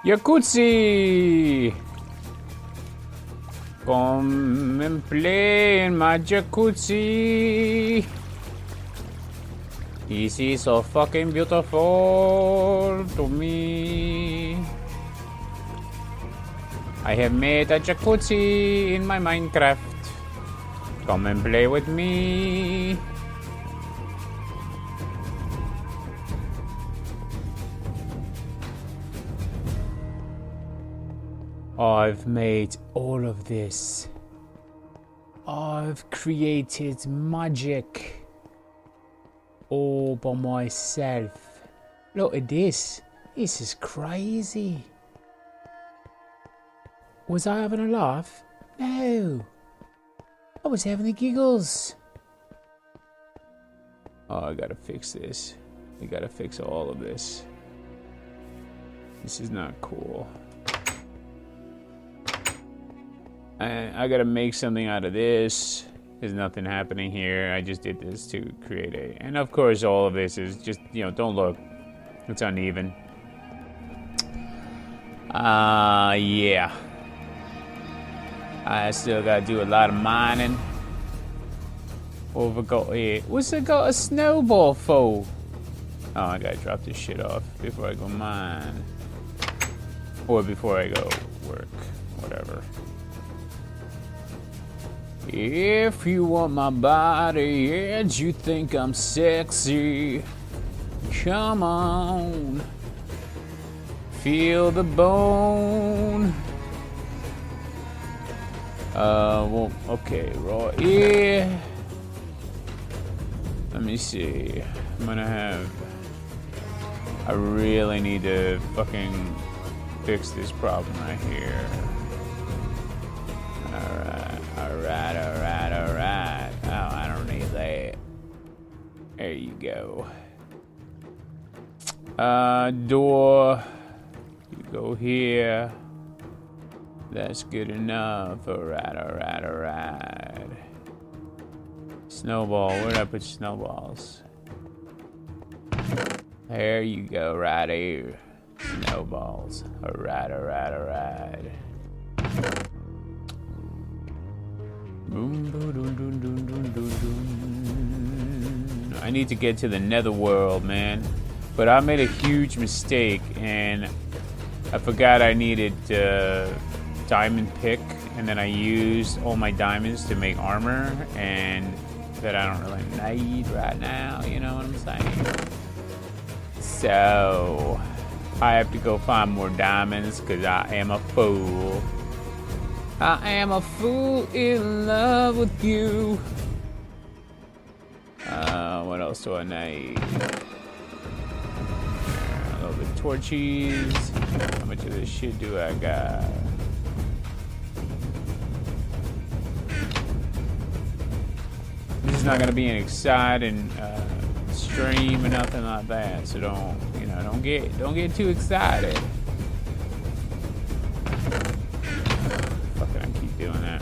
Jacuzzi! Come and play in my jacuzzi. This is so fucking beautiful to me. I have made a jacuzzi in my Minecraft. Come and play with me. I've made all of this. I've created magic all by myself. Look at this. This is crazy. Was I having a laugh? No. I was having the giggles. Oh, I gotta fix this. I gotta fix all of this. This is not cool. I gotta make something out of this. There's nothing happening here. I just did this to create a... And of course all of this is just, you know, don't look. It's uneven. Yeah. I still gotta do a lot of mining. What have I got here? What's it got a snowball for? Oh, I gotta drop this shit off before I go mine. Or before I go work. Whatever. If you want my body and you think I'm sexy, come on. Feel the bone. Well, okay, right here. Let me see. I'm gonna have... I really need to fucking fix this problem right here. Alright. Oh, I don't need that. There you go. Door. You go here. That's good enough. Alright. Snowball. Where did I put snowballs? There you go, right here. Snowballs. Alright. I need to get to the netherworld, man. But I made a huge mistake and I forgot I needed diamond pick, and then I used all my diamonds to make armor, and that I don't really need right now, you know what I'm saying? So I have to go find more diamonds because I am a fool. I am a fool in love with you. What else do I need? A little bit of torches. How much of this shit do I got? This is not gonna be an exciting stream or nothing like that. So don't get too excited. Doing that.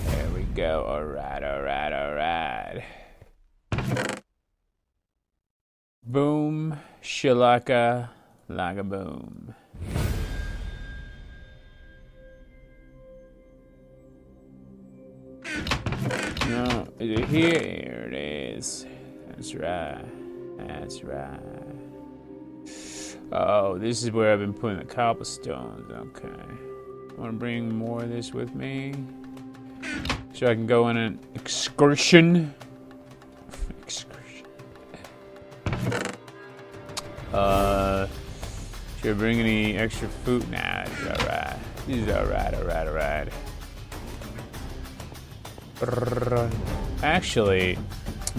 There we go. Alright. Boom, shalaka, like a boom. No, is it here? Here it is. That's right. Oh, this is where I've been putting the cobblestones. Okay. I want to bring more of this with me so I can go on an excursion. Should I bring any extra food? Nah, it's alright. This is alright. Actually,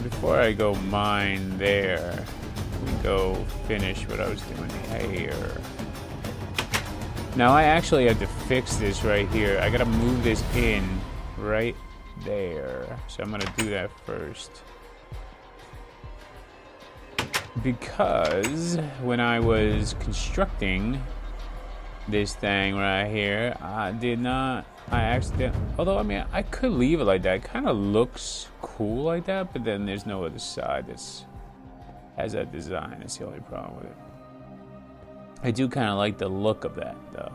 before I go mine there, let me go finish what I was doing here. Now I actually have to fix this right here. I gotta move this in right there. So I'm gonna do that first. Because when I was constructing this thing right here, I did not I accidentally... Although, I mean, I could leave it like that. It kind of looks cool like that, but then there's no other side that's has that design. That's the only problem with it. I do kind of like the look of that, though.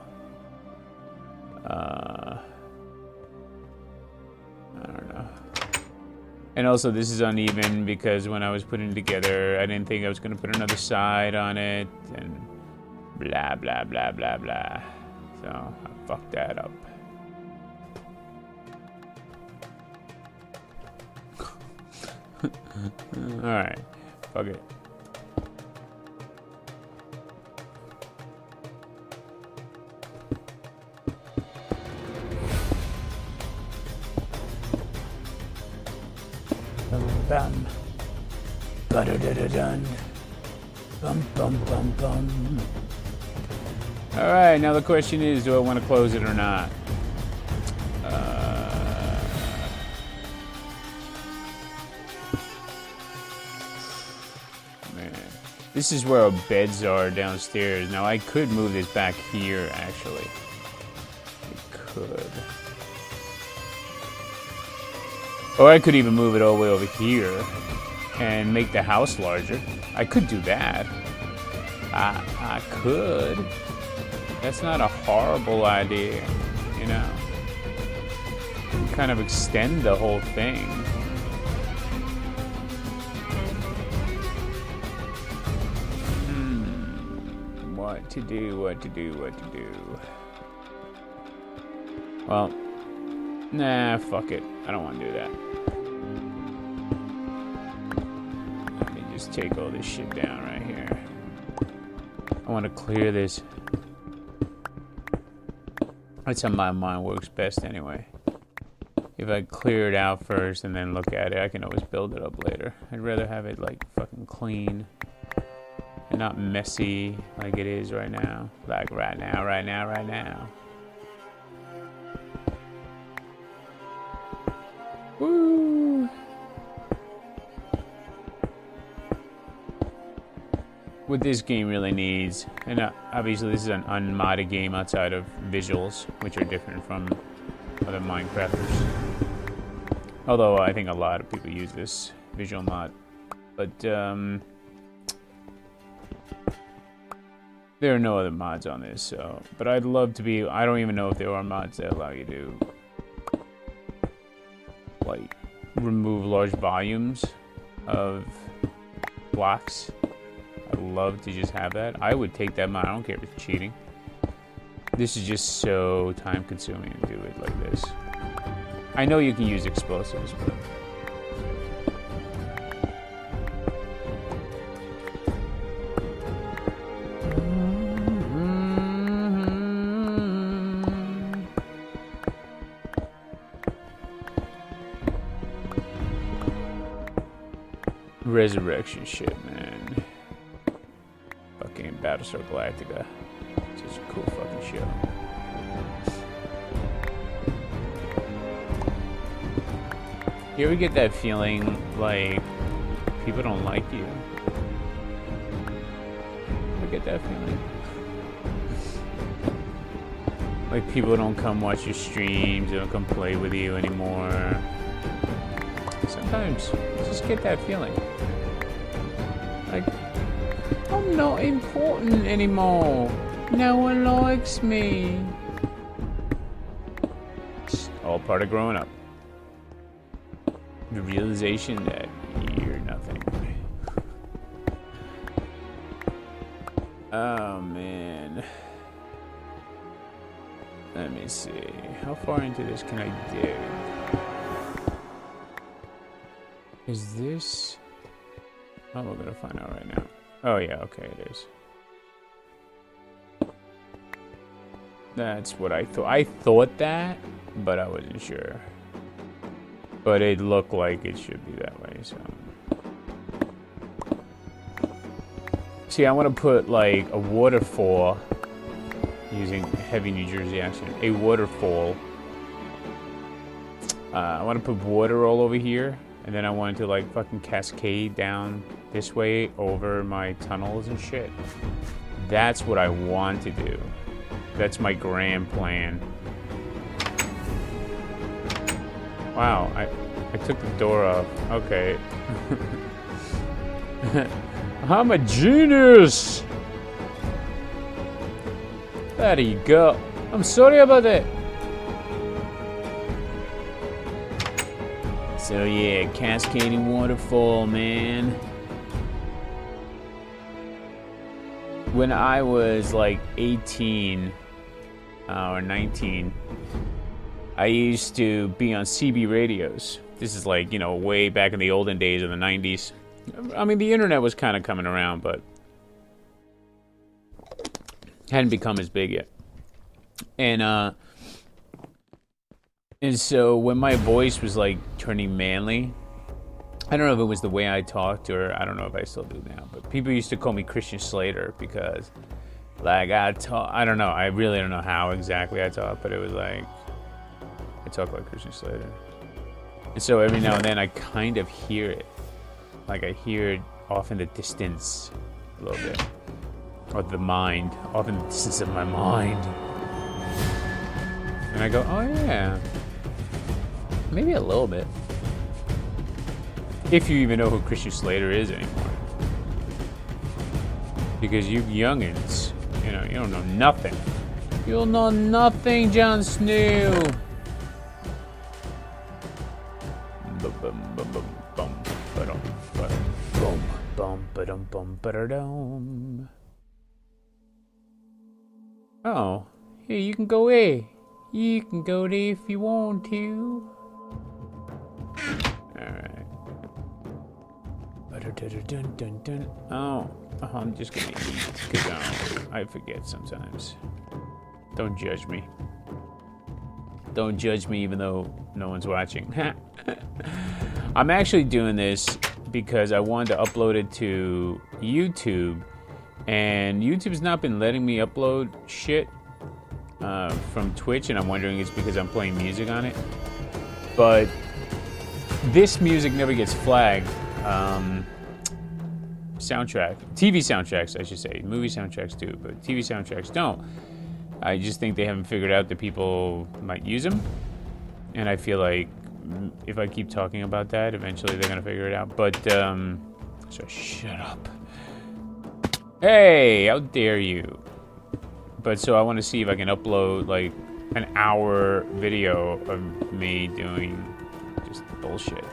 I don't know. And also, this is uneven because when I was putting it together, I didn't think I was going to put another side on it, and blah, blah, blah, blah, blah. So, I fucked that up. Alright, fuck it. Bum bum dun bum bum bum bum. Alright, now the question is, do I want to close it or not? Man. This is where our beds are downstairs. Now I could move this back here, actually. I could. Or I could even move it all the way over here and make the house larger. I could do that. I could. That's not a horrible idea, you know. Kind of extend the whole thing. What to do, what to do, what to do. Well, nah, fuck it. I don't want to do that. Let me just take all this shit down right here. I want to clear this. That's how my mind works best anyway. If I clear it out first and then look at it, I can always build it up later. I'd rather have it like fucking clean and not messy like it is right now. Like right now, right now, right now. Woo! What this game really needs, and obviously this is an unmodded game outside of visuals, which are different from other Minecrafters. Although I think a lot of people use this visual mod. But there are no other mods on this, so. But I'd love to be, I don't even know if there are mods that allow you to like remove large volumes of blocks. I'd love to just have that. I would take that mod. I don't care if it's cheating. This is just so time consuming to do it like this. I know you can use explosives, but Resurrection shit, man. Fucking Battlestar Galactica. It's just a cool fucking show. You ever get that feeling like people don't like you? Ever get that feeling? Like people don't come watch your streams, they don't come play with you anymore. Sometimes you just get that feeling. Like, I'm not important anymore. No one likes me. It's all part of growing up. The realization that you're nothing. Oh, man. Let me see. How far into this can I dig? Is this... Oh, we're gonna find out right now. Oh yeah, okay, it is. That's what I thought. I thought that, but I wasn't sure. But it looked like it should be that way, so... See, I want to put, like, a waterfall, using heavy New Jersey accent, a waterfall. I want to put water all over here. And then I wanted to like fucking cascade down this way over my tunnels and shit. That's what I want to do. That's my grand plan. Wow, I took the door off. Okay. I'm a genius! There you go. I'm sorry about that. So yeah, cascading waterfall, man. When I was like 18 or 19, I used to be on CB radios. This is like, way back in the olden days of the 90s. I mean, the internet was kind of coming around, but hadn't become as big yet. And so when my voice was like turning manly, I don't know if it was the way I talked or I don't know if I still do now, but people used to call me Christian Slater because like I don't know, I really don't know how exactly I talk, but it was like I talk like Christian Slater. And so every now and then I kind of hear it. Like I hear it off in the distance a little bit. Or the mind, off in the distance of my mind. And I go, oh yeah. Maybe a little bit. If you even know who Christian Slater is anymore. Because you youngins, you don't know nothing. You'll know nothing, Jon Snow. Oh, hey, you can go there. You can go there if you want to. Alright. Oh, I'm just gonna eat, because I forget sometimes. Don't judge me. Don't judge me even though no one's watching. I'm actually doing this because I wanted to upload it to YouTube, and YouTube's not been letting me upload shit from Twitch, and I'm wondering it's because I'm playing music on it. But this music never gets flagged. Soundtrack, TV soundtracks, I should say. Movie soundtracks do, but TV soundtracks don't. I just think they haven't figured out that people might use them, and I feel like if I keep talking about that, eventually they're gonna figure it out. But so shut up. Hey, how dare you? But so I want to see if I can upload like an hour video of me doing just bullshit.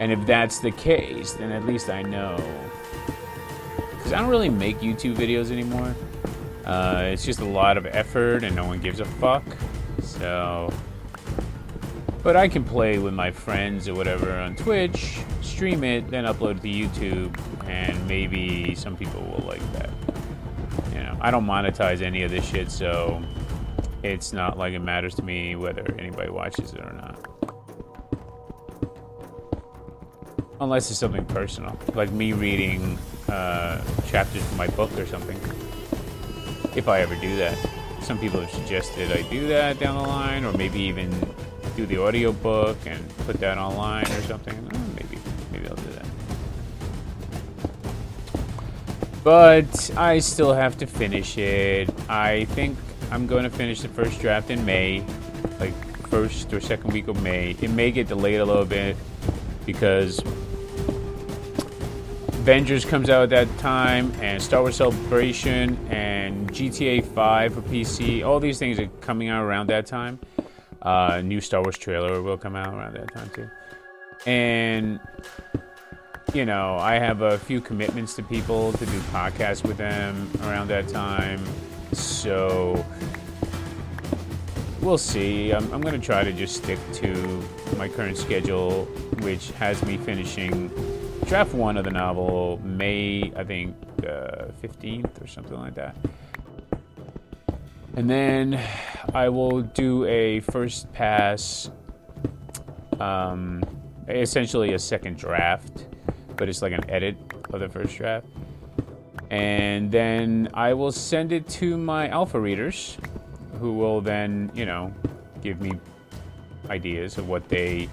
And if that's the case, then at least I know. Because I don't really make YouTube videos anymore. It's just a lot of effort and no one gives a fuck. So, but I can play with my friends or whatever on Twitch, stream it, then upload it to YouTube, and maybe some people will like that. I don't monetize any of this shit, so it's not like it matters to me whether anybody watches it or not. Unless it's something personal, like me reading chapters from my book or something. If I ever do that. Some people have suggested I do that down the line, or maybe even do the audio book and put that online or something. Maybe I'll do that. But I still have to finish it. I think I'm going to finish the first draft in May, like first or second week of May. It may get delayed a little bit because Avengers comes out at that time, and Star Wars Celebration, and GTA 5 for PC. All these things are coming out around that time. New Star Wars trailer will come out around that time too. And, I have a few commitments to people to do podcasts with them around that time. So, we'll see. I'm going to try to just stick to my current schedule, which has me finishing Draft 1 of the novel, May, I think, 15th or something like that. And then I will do a first pass, essentially a second draft, but it's like an edit of the first draft. And then I will send it to my alpha readers, who will then, give me ideas of what they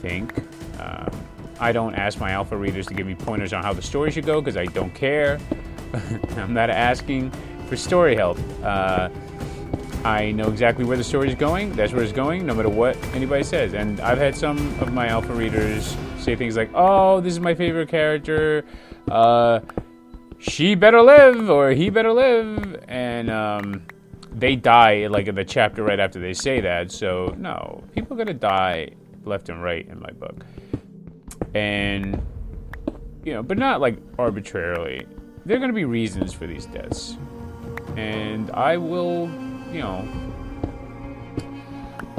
think. I don't ask my alpha readers to give me pointers on how the story should go, because I don't care. I'm not asking for story help. I know exactly where the story is going. That's where it's going, no matter what anybody says. And I've had some of my alpha readers say things like, "Oh, this is my favorite character. She better live," or "He better live," and they die like in the chapter right after they say that. So no, people are gonna die left and right in my book, and but not like arbitrarily. There are gonna be reasons for these deaths, and I will.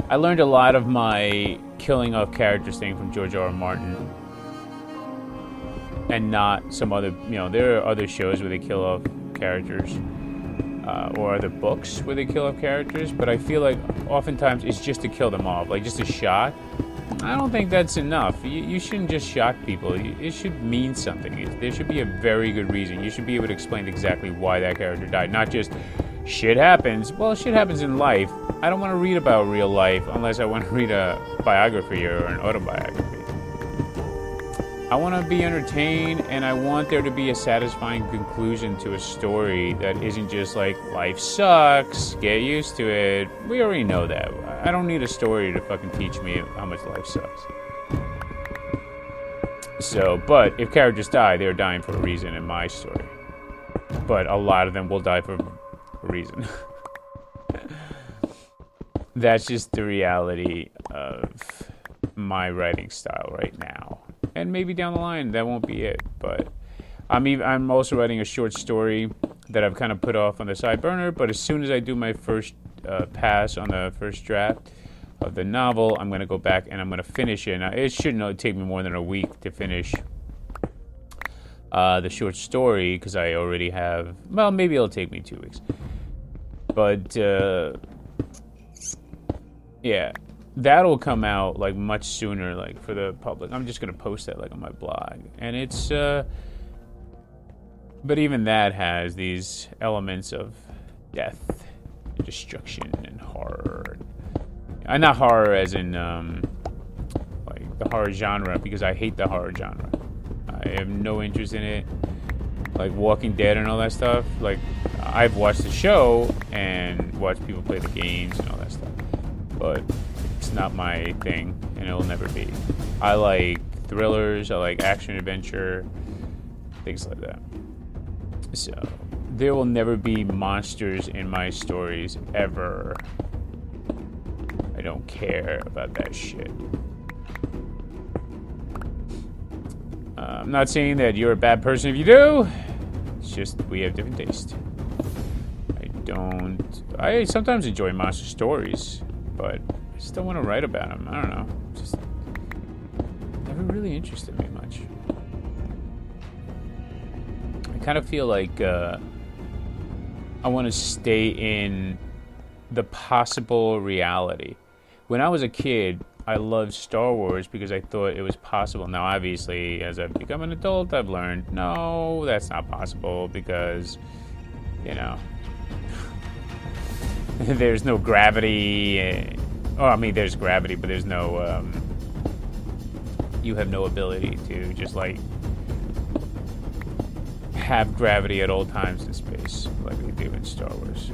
I learned a lot of my killing off characters thing from George R. R. Martin, and not some other. There are other shows where they kill off characters, or other books where they kill off characters. But I feel like oftentimes it's just to kill them off, like just a shot. I don't think that's enough. You shouldn't just shock people. It should mean something. There should be a very good reason. You should be able to explain exactly why that character died, not just. Shit happens. Well, shit happens in life. I don't want to read about real life unless I want to read a biography or an autobiography. I want to be entertained, and I want there to be a satisfying conclusion to a story that isn't just like, life sucks, get used to it. We already know that. I don't need a story to fucking teach me how much life sucks. So, but if characters die, they're dying for a reason in my story. But a lot of them will die for a reason. That's just the reality of my writing style right now, and maybe down the line that won't be it. But I'm also writing a short story that I've kind of put off on the side burner. But as soon as I do my first pass on the first draft of the novel, I'm going to go back and I'm going to finish it. Now, it shouldn't take me more than a week to finish the short story, because I already have. Well, maybe it'll take me 2 weeks. But yeah, that'll come out like much sooner, like for the public. I'm just gonna post that like on my blog, and it's. But even that has these elements of death, and destruction, and horror. And not horror as in like the horror genre, because I hate the horror genre. I have no interest in it. Like Walking Dead and all that stuff. Like, I've watched the show and watched people play the games and all that stuff, but it's not my thing, and it'll never be. I like thrillers, I like action adventure, things like that. So there will never be monsters in my stories ever. I don't care about that shit. I'm not saying that you're a bad person if you do. It's just we have different taste. I sometimes enjoy monster stories, but I just don't want to write about them. I don't know. Just never really interested me much. I kind of feel like I want to stay in the possible reality. When I was a kid, I loved Star Wars because I thought it was possible. Now, obviously, as I've become an adult, I've learned, no, that's not possible because, there's no gravity. There's gravity, but there's no, you have no ability to just, like, have gravity at all times in space like they do in Star Wars.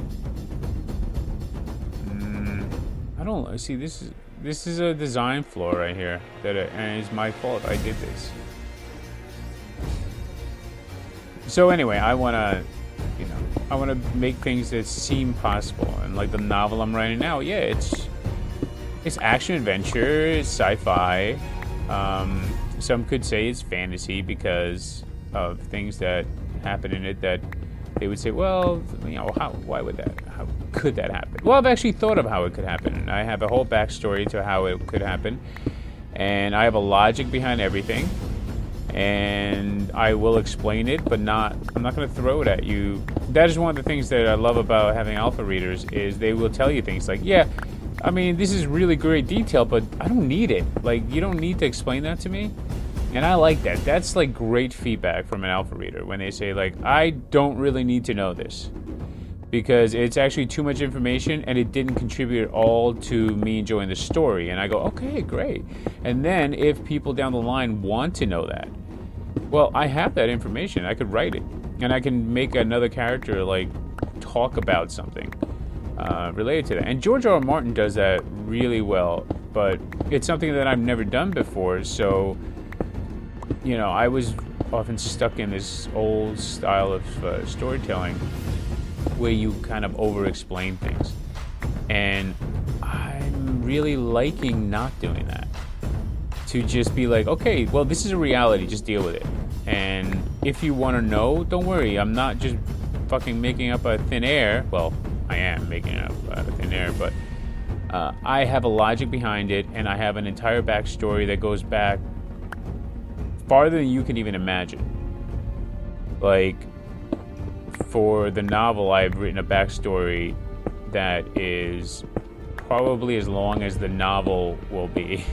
I don't see, this is a design flaw right here and it's my fault. I did this. So anyway, I want to make things that seem possible, and like the novel I'm writing now, yeah, it's action adventure, it's sci-fi. Some could say it's fantasy because of things that happen in it that they would say, well, why would that? How could that happen? Well, I've actually thought of how it could happen, and I have a whole backstory to how it could happen, and I have a logic behind everything, and I will explain it, but I'm not going to throw it at you. That is one of the things that I love about having alpha readers is they will tell you things like, yeah, this is really great detail, but I don't need it. Like, you don't need to explain that to me. And I like that. That's like great feedback from an alpha reader when they say, like, I don't really need to know this because it's actually too much information and it didn't contribute at all to me enjoying the story. And I go, okay, great. And then if people down the line want to know that, well, I have that information. I could write it and I can make another character like talk about something related to that. And George R. R. Martin does that really well, but it's something that I've never done before, so, you know, I was often stuck in this old style of storytelling where you kind of over-explain things. And I'm really liking not doing that. To just be like, okay, well, this is a reality, just deal with it. And if you want to know, don't worry, I'm not just fucking making up out of thin air. Well, I am making it up out of thin air, but I have a logic behind it, and I have an entire backstory that goes back farther than you can even imagine. Like, for the novel, I've written a backstory that is probably as long as the novel will be.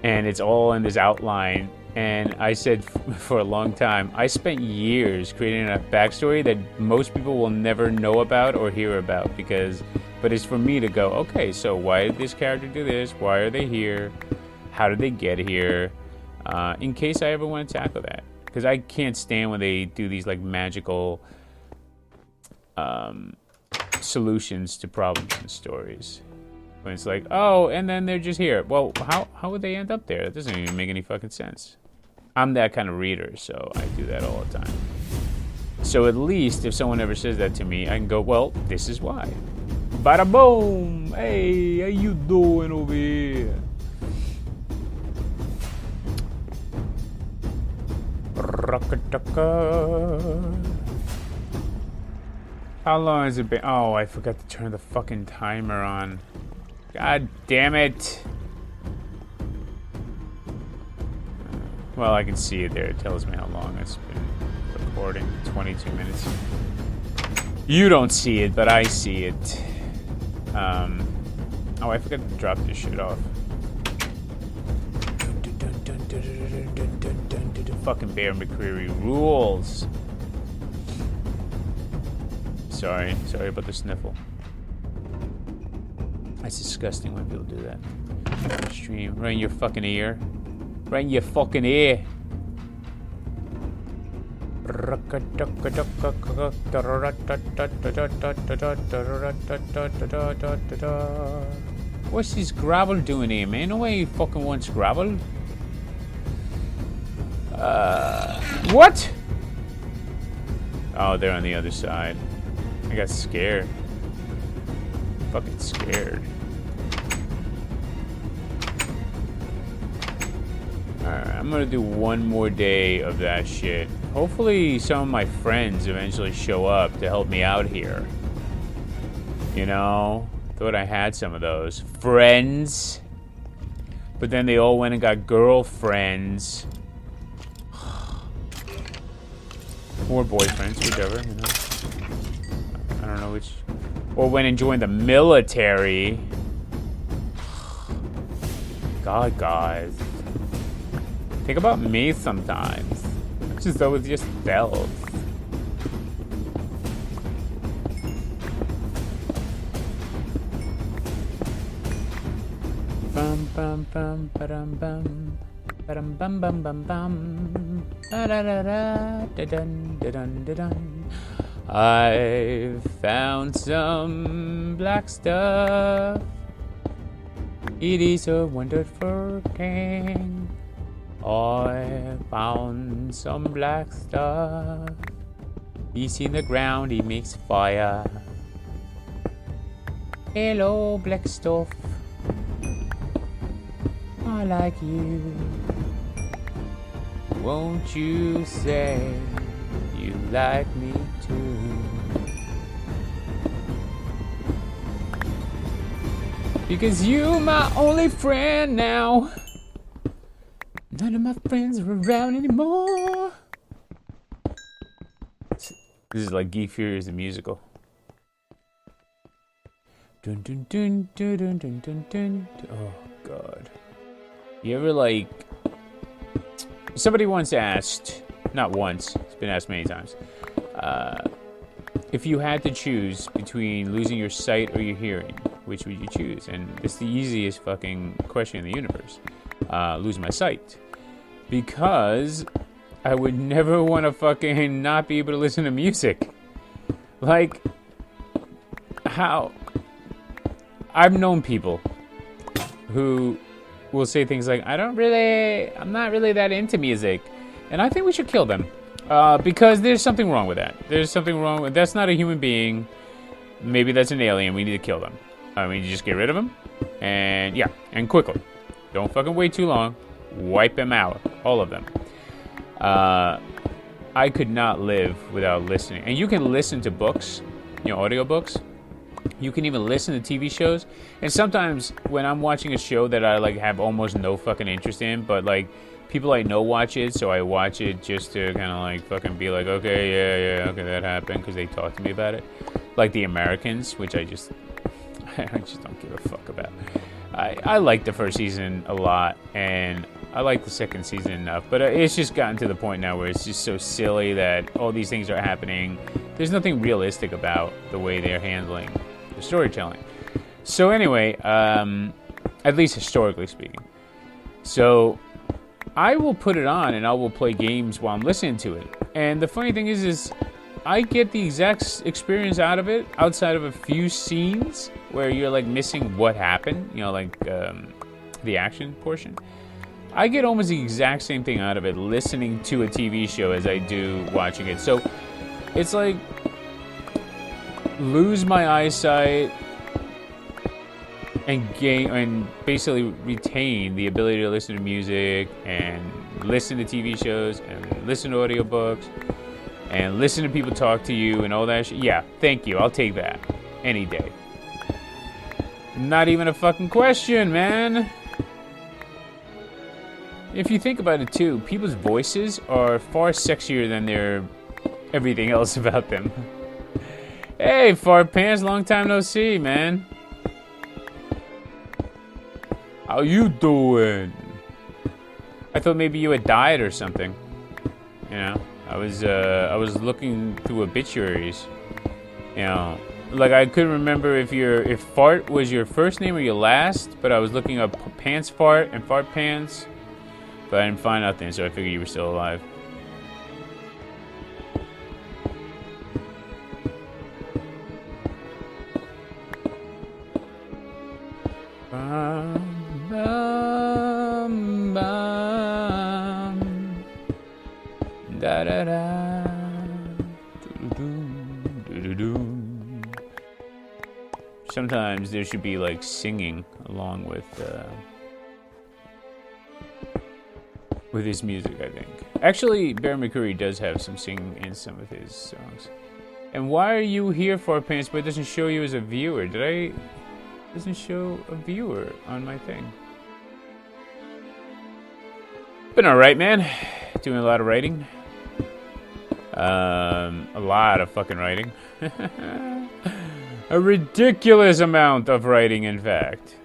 And it's all in this outline. And I said for a long time, I spent years creating a backstory that most people will never know about or hear about, but it's for me to go, okay, so why did this character do this? Why are they here? How did they get here? In case I ever want to tackle that. Because I can't stand when they do these like magical solutions to problems in stories. When it's like, oh, and then they're just here. Well, how would they end up there? That doesn't even make any fucking sense. I'm that kind of reader, so I do that all the time. So at least if someone ever says that to me, I can go, well, this is why. Bada boom! Hey, how you doing over here? How long has it been? Oh, I forgot to turn the fucking timer on. God damn it. Well, I can see it there. It tells me how long it's been recording. 22 minutes. You don't see it, but I see it. Oh, I forgot to drop this shit off. Fucking Bear McCreary rules. Sorry about the sniffle. That's disgusting when people do that. Stream right in your fucking ear. Right in your fucking ear. What's this gravel doing here, man? Nobody fucking wants gravel. What? Oh, they're on the other side. I got scared. Fucking scared. Alright, I'm gonna do one more day of that shit. Hopefully some of my friends eventually show up to help me out here. You know? Thought I had some of those. Friends. But then they all went and got girlfriends. Or boyfriends, whichever, you know. I don't know which. Or went and joined the military. God, guys. Think about me sometimes. It's just always just bells. Bum bum bum ba-dum bum. Ba-dum bum bum bum bum. Da-da-da-da, da-dun, da-dun, da-dun. I found some black stuff. It is a wonderful thing. I found some black stuff. He's in the ground, he makes fire. Hello, black stuff. I like you. Won't you say you like me too? Because you my only friend now. None of my friends are around anymore. This is like Guy Fawkes the musical. Dun dun dun dun dun dun dun dun. Oh God. You ever like? Somebody once asked, not once, it's been asked many times, if you had to choose between losing your sight or your hearing, which would you choose? And it's the easiest fucking question in the universe. Lose my sight. Because I would never want to fucking not be able to listen to music. Like, how I've known people who will say things like, I'm not really that into music. And I think we should kill them. Because there's something wrong with that. That's not a human being. Maybe that's an alien. We need to kill them. We need to just get rid of them. And yeah, and quickly. Don't fucking wait too long. Wipe them out. All of them. I could not live without listening. And you can listen to books, audiobooks. You can even listen to TV shows. And sometimes when I'm watching a show that I have almost no fucking interest in, but people I know watch it, so I watch it just to kind of fucking be like, okay, yeah, okay, that happened, because they talk to me about it. Like The Americans, which I just don't give a fuck about. I like the first season a lot, and I like the second season enough, but it's just gotten to the point now where it's just so silly that all these things are happening. There's nothing realistic about the way they're handling the storytelling. So anyway, at least historically speaking. So I will put it on and I will play games while I'm listening to it. And the funny thing is I get the exact experience out of it outside of a few scenes where you're missing what happened, the action portion. I get almost the exact same thing out of it listening to a TV show as I do watching it. So it's lose my eyesight and basically retain the ability to listen to music and listen to TV shows and listen to audiobooks and listen to people talk to you and all that shit. Yeah, thank you. I'll take that any day. Not even a fucking question, man. If you think about it too, people's voices are far sexier than their everything else about them. Hey, Fart Pants, long time no see, man. How you doing? I thought maybe you had died or something. I was looking through obituaries. I couldn't remember if Fart was your first name or your last, but I was looking up Pants Fart and Fart Pants, but I didn't find nothing, so I figured you were still alive. Sometimes there should be singing along with his music, I think. Actually, Bear McCreary does have some singing in some of his songs. And why are you here, Fart Pants, but it doesn't show you as a viewer? Doesn't show a viewer on my thing. Been alright, man. Doing a lot of writing. A lot of fucking writing. A ridiculous amount of writing, in fact.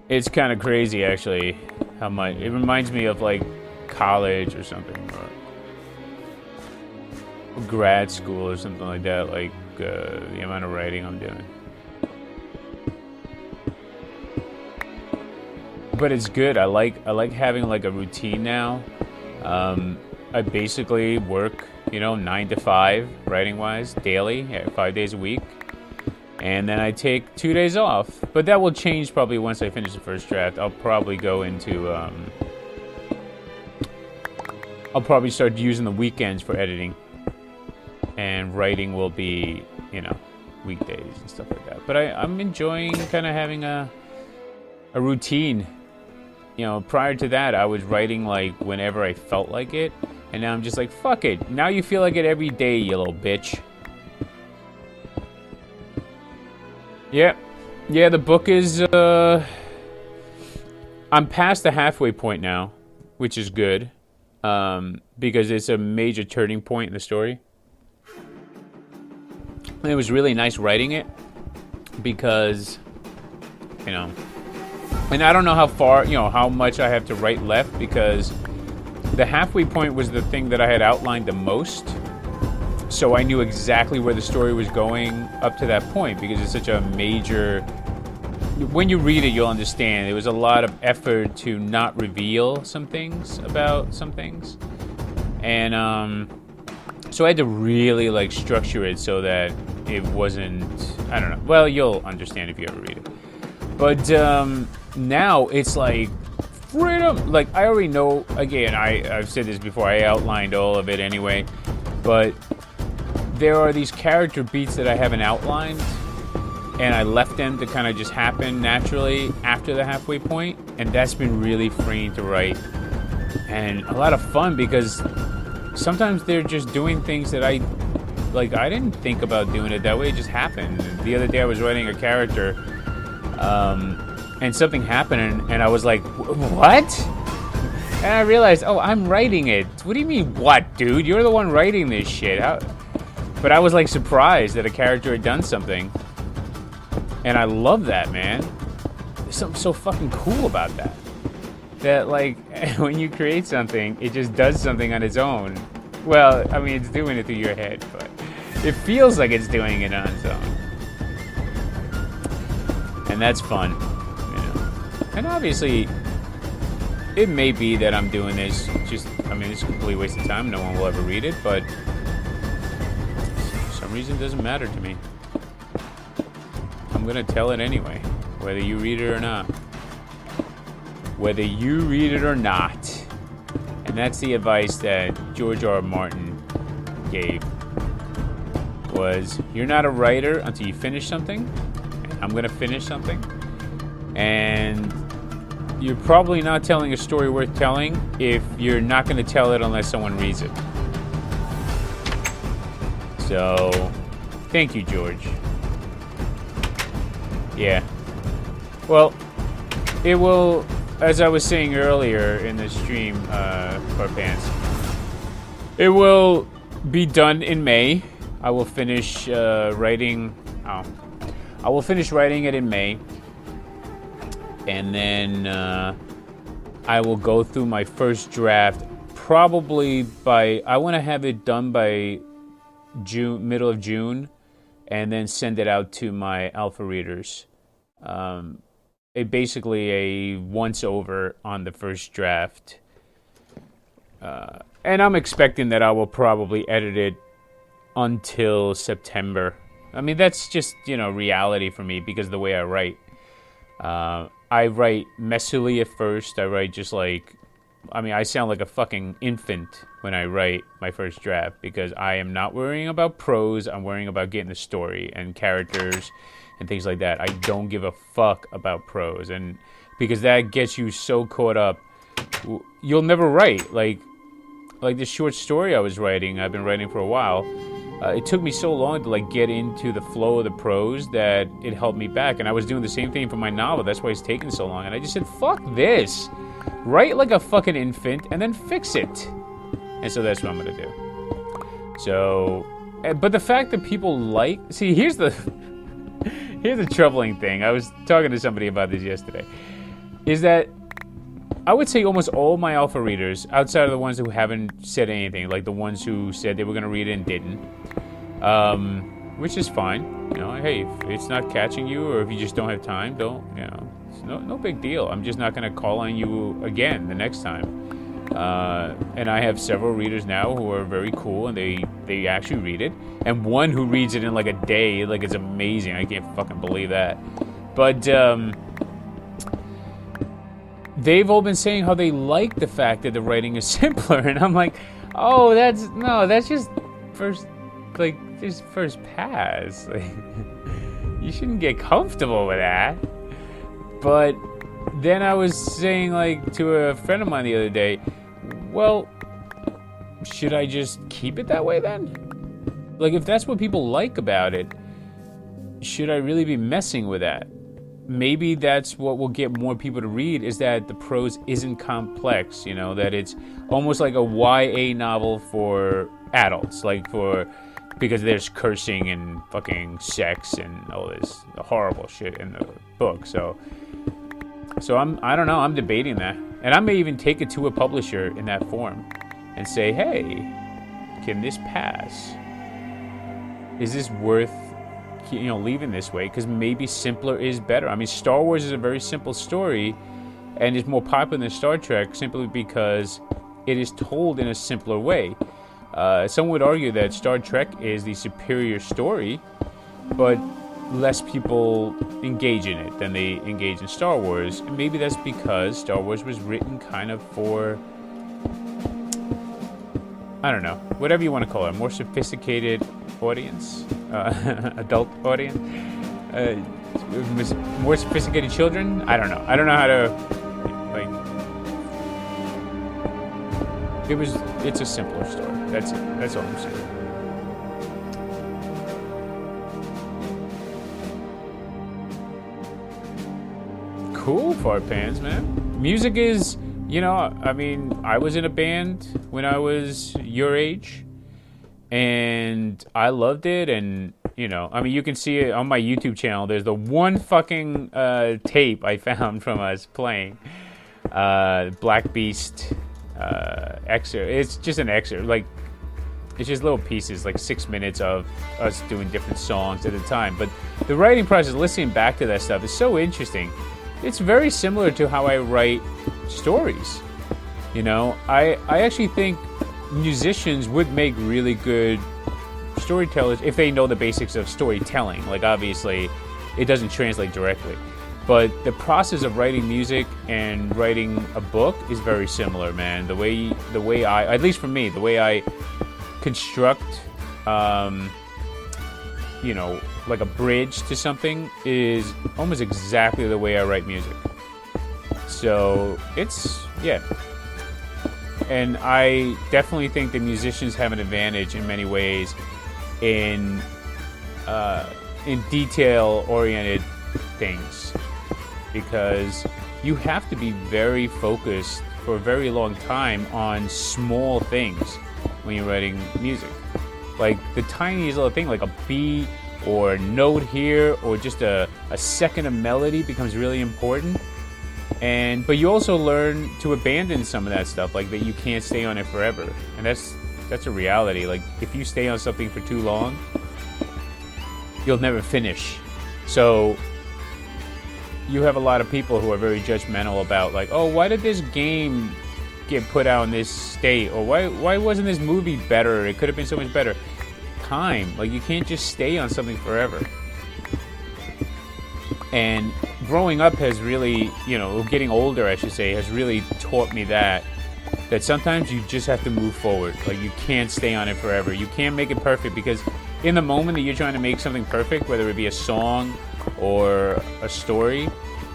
It's kind of crazy, actually, how much. It reminds me of, college or something. Or grad school or something like that, the amount of writing I'm doing. But it's good. I like having, a routine now. I basically work 9 to 5, writing-wise, daily, 5 days a week. And then I take 2 days off. But that will change probably once I finish the first draft. I'll probably go into, I'll probably start using the weekends for editing. And writing will be, weekdays and stuff like that. But I'm enjoying kind of having a routine. Prior to that, I was writing, whenever I felt like it. And now I'm just fuck it. Now you feel like it every day, you little bitch. Yeah. Yeah, the book is, I'm past the halfway point now, which is good. Because it's a major turning point in the story. And it was really nice writing it. Because, and I don't know how far, how much I have to write left, because the halfway point was the thing that I had outlined the most. So I knew exactly where the story was going up to that point, because it's such a major... When you read it, you'll understand. It was a lot of effort to not reveal some things about some things. And So I had to really like structure it so that it wasn't, I don't know. Well, you'll understand if you ever read it. But now it's like freedom. Like I already know, again, I've said this before, I outlined all of it anyway. But there are these character beats that I haven't outlined. And I left them to kind of just happen naturally after the halfway point. And that's been really freeing to write. And a lot of fun because sometimes they're just doing things that I didn't think about doing it that way. It just happened. The other day I was writing a character, and something happened, and I was like, what? And I realized, oh, I'm writing it. What do you mean, what, dude? You're the one writing this shit. How? But I was like surprised that a character had done something. And I love that, man. There's something so fucking cool about that. That, like, when you create something, it just does something on its own. Well, I mean, it's doing it through your head, but it feels like it's doing it on its own. And that's fun, you know. And obviously, it may be that I'm doing this just, I mean, it's a complete waste of time. No one will ever read it, but for some reason, it doesn't matter to me. I'm gonna tell it anyway, whether you read it or not. Whether you read it or not. And that's the advice that George R. R. Martin gave. Was, you're not a writer until you finish something. And I'm gonna finish something. And you're probably not telling a story worth telling if you're not gonna tell it unless someone reads it. So, thank you, George. Yeah. Well, it will, as I was saying earlier in the stream, Carpants, it will be done in May. I will finish writing. I will finish writing it in May, and then I will go through my first draft. Probably by, I want to have it done by June, middle of June, and then send it out to my alpha readers. Basically a once over on the first draft. And I'm expecting that I will probably edit it until September. I mean, that's just, you know, reality for me because of the way I write. I write messily at first. I write just like, I mean, I sound like a fucking infant when I write my first draft because I am not worrying about prose. I'm worrying about getting the story and characters and things like that. I don't give a fuck about prose, and because that gets you so caught up, you'll never write. Like this short story I was writing, I've been writing for a while. It took me so long to like get into the flow of the prose that it held me back, and I was doing the same thing for my novel. That's why it's taking so long, and I just said, fuck this. Write like a fucking infant, and then fix it. And so that's what I'm gonna do. So, but the fact that people like, see, here's the troubling thing. I was talking to somebody about this yesterday. Is that I would say almost all my alpha readers, outside of the ones who haven't said anything, like the ones who said they were going to read it and didn't, which is fine. You know, hey, if it's not catching you or if you just don't have time, don't, you know, it's no big deal. I'm just not going to call on you again the next time. And I have several readers now who are very cool, and they actually read it. And one who reads it in like a day, like it's amazing. I can't fucking believe that. But they've all been saying how they like the fact that the writing is simpler, and I'm like, oh, that's just first pass. Like, you shouldn't get comfortable with that. But then I was saying, like, to a friend of mine the other day, well, should I just keep it that way then? Like, if that's what people like about it, should I really be messing with that? Maybe that's what will get more people to read, is that the prose isn't complex, you know, that it's almost like a YA novel for adults, because there's cursing and fucking sex and all this horrible shit in the book. So I don't know, I'm debating that. And I may even take it to a publisher in that form and say, hey, can this pass? Is this worth, you know, leaving this way? Because maybe simpler is better. I mean, Star Wars is a very simple story and is more popular than Star Trek simply because it is told in a simpler way. Some would argue that Star Trek is the superior story, but less people engage in it than they engage in Star Wars. And maybe that's because Star Wars was written kind of for, I don't know, whatever you want to call it, a more sophisticated audience, adult audience, more sophisticated children. I don't know how to, like, it's a simpler story. That's it. That's all I'm saying. Cool, Fart Pants, man. Music is, I mean, I was in a band when I was your age, and I loved it, and, I mean, you can see it on my YouTube channel. There's the one fucking tape I found from us playing Black Beast excerpt. It's just an excerpt, like, it's just little pieces, like 6 minutes of us doing different songs at a time. But the writing process, listening back to that stuff, is so interesting. It's very similar to how I write stories. I actually think musicians would make really good storytellers if they know the basics of storytelling. Like, obviously, it doesn't translate directly. But the process of writing music and writing a book is very similar, man. The way I, at least for me, the way I construct, like a bridge to something is almost exactly the way I write music. So yeah. And I definitely think that musicians have an advantage in many ways in detail-oriented things, because you have to be very focused for a very long time on small things when you're writing music. Like the tiniest little thing, like a beat or a note here, or just a second of melody becomes really important. But you also learn to abandon some of that stuff, like that you can't stay on it forever. And that's a reality. Like if you stay on something for too long, you'll never finish. So you have a lot of people who are very judgmental about, like, oh, why did this game get put out in this state? Or why wasn't this movie better? It could have been so much better. Time. Like, you can't just stay on something forever. And growing up has really, getting older, I should say, has really taught me that sometimes you just have to move forward. Like, you can't stay on it forever. You can't make it perfect, because in the moment that you're trying to make something perfect, whether it be a song or a story,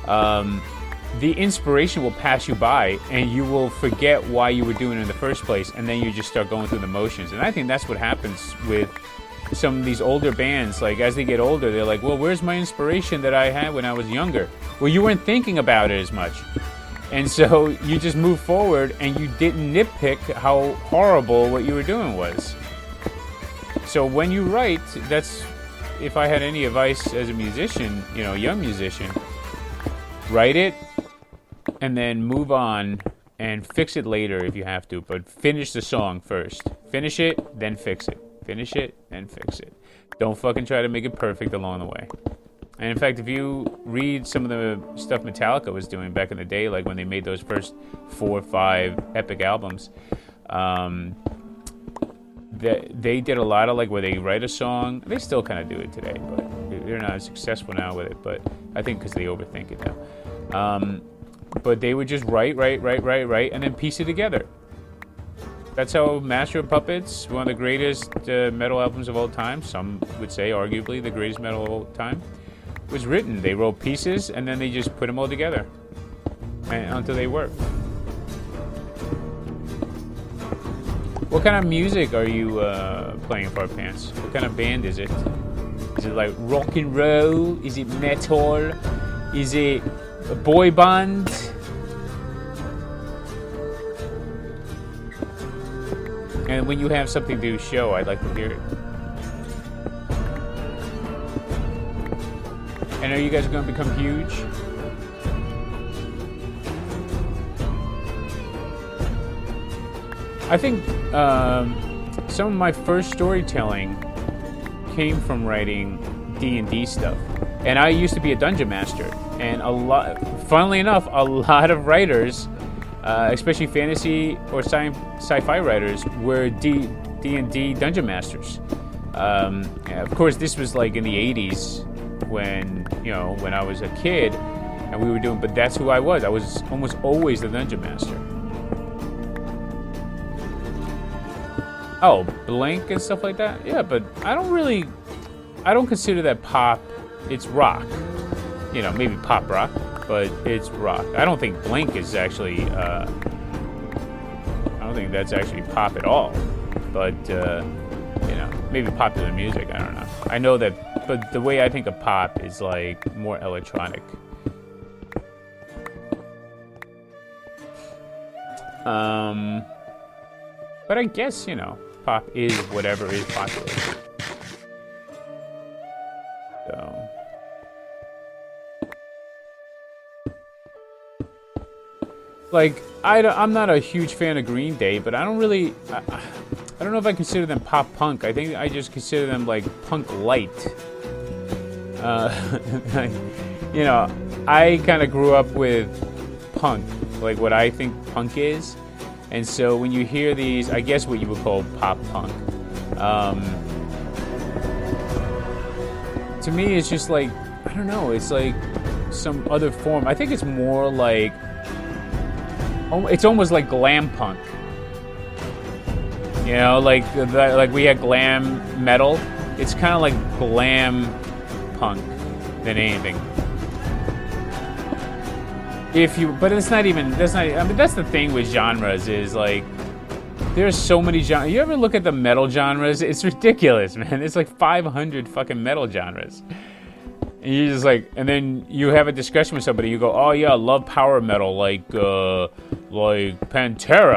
the inspiration will pass you by, and you will forget why you were doing it in the first place, and then you just start going through the motions. And I think that's what happens with some of these older bands. Like, as they get older, they're like, well, where's my inspiration that I had when I was younger? Well, you weren't thinking about it as much. And so you just move forward, and you didn't nitpick how horrible what you were doing was. So when you write, that's, if I had any advice as a musician, a young musician, write it and then move on and fix it later if you have to, but finish the song first. Finish it, then fix it. Finish it, then fix it. Don't fucking try to make it perfect along the way. And in fact, if you read some of the stuff Metallica was doing back in the day, like when they made those first 4 or 5 epic albums, they did a lot of, like, where they write a song. They still kind of do it today, but they're not as successful now with it. But I think because they overthink it now. But they would just write, and then piece it together. That's how Master of Puppets, one of the greatest metal albums of all time, some would say arguably the greatest metal of all time, was written. They wrote pieces, and then they just put them all together until they worked. What kind of music are you playing, Fart Pants? What kind of band is it? Is it like rock and roll? Is it metal? Is it a boy band? And when you have something to show, I'd like to hear it. And are you guys going to become huge? I think some of my first storytelling came from writing D&D stuff. And I used to be a dungeon master. And funnily enough, a lot of writers, especially fantasy or sci-fi writers, were D&D Dungeon Masters. Of course, this was like in the 80s when I was a kid, and we were doing. But that's who I was. I was almost always the Dungeon Master. Oh, Blink and stuff like that. Yeah, but I don't consider that pop. It's rock. Maybe pop rock, but it's rock. I don't think Blink is actually. I don't think that's actually pop at all. But maybe popular music. I don't know. I know that, but the way I think of pop is like more electronic. But I guess pop is whatever is popular. So. Like, I'm not a huge fan of Green Day, but I don't know if I consider them pop punk. I think I just consider them like punk light. I kind of grew up with punk, like what I think punk is. And so when you hear these, I guess what you would call pop punk, to me it's just like, I don't know, it's like some other form. I think it's more like, it's almost like glam punk. Like we had glam metal. It's kind of like glam punk than anything. But that's not. I mean, that's the thing with genres is like, there's so many genres. You ever look at the metal genres? It's ridiculous, man. It's like 500 fucking metal genres. And you're just like, and then you have a discussion with somebody. You go, oh yeah, I love power metal, like Pantera,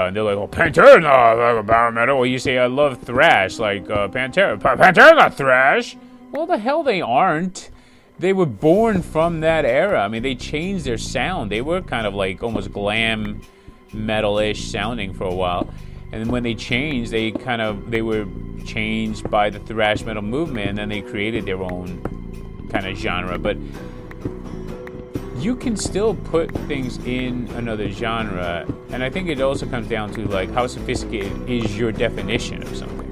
and they're like, oh, Pantera's not like power metal. Well, you say I love thrash, like Pantera. Pantera's not thrash. Well, the hell they aren't. They were born from that era. I mean, they changed their sound. They were kind of like almost glam metal-ish sounding for a while. And when they changed, they were changed by the thrash metal movement, and then they created their own kind of genre. But you can still put things in another genre, and I think it also comes down to like how sophisticated is your definition of something.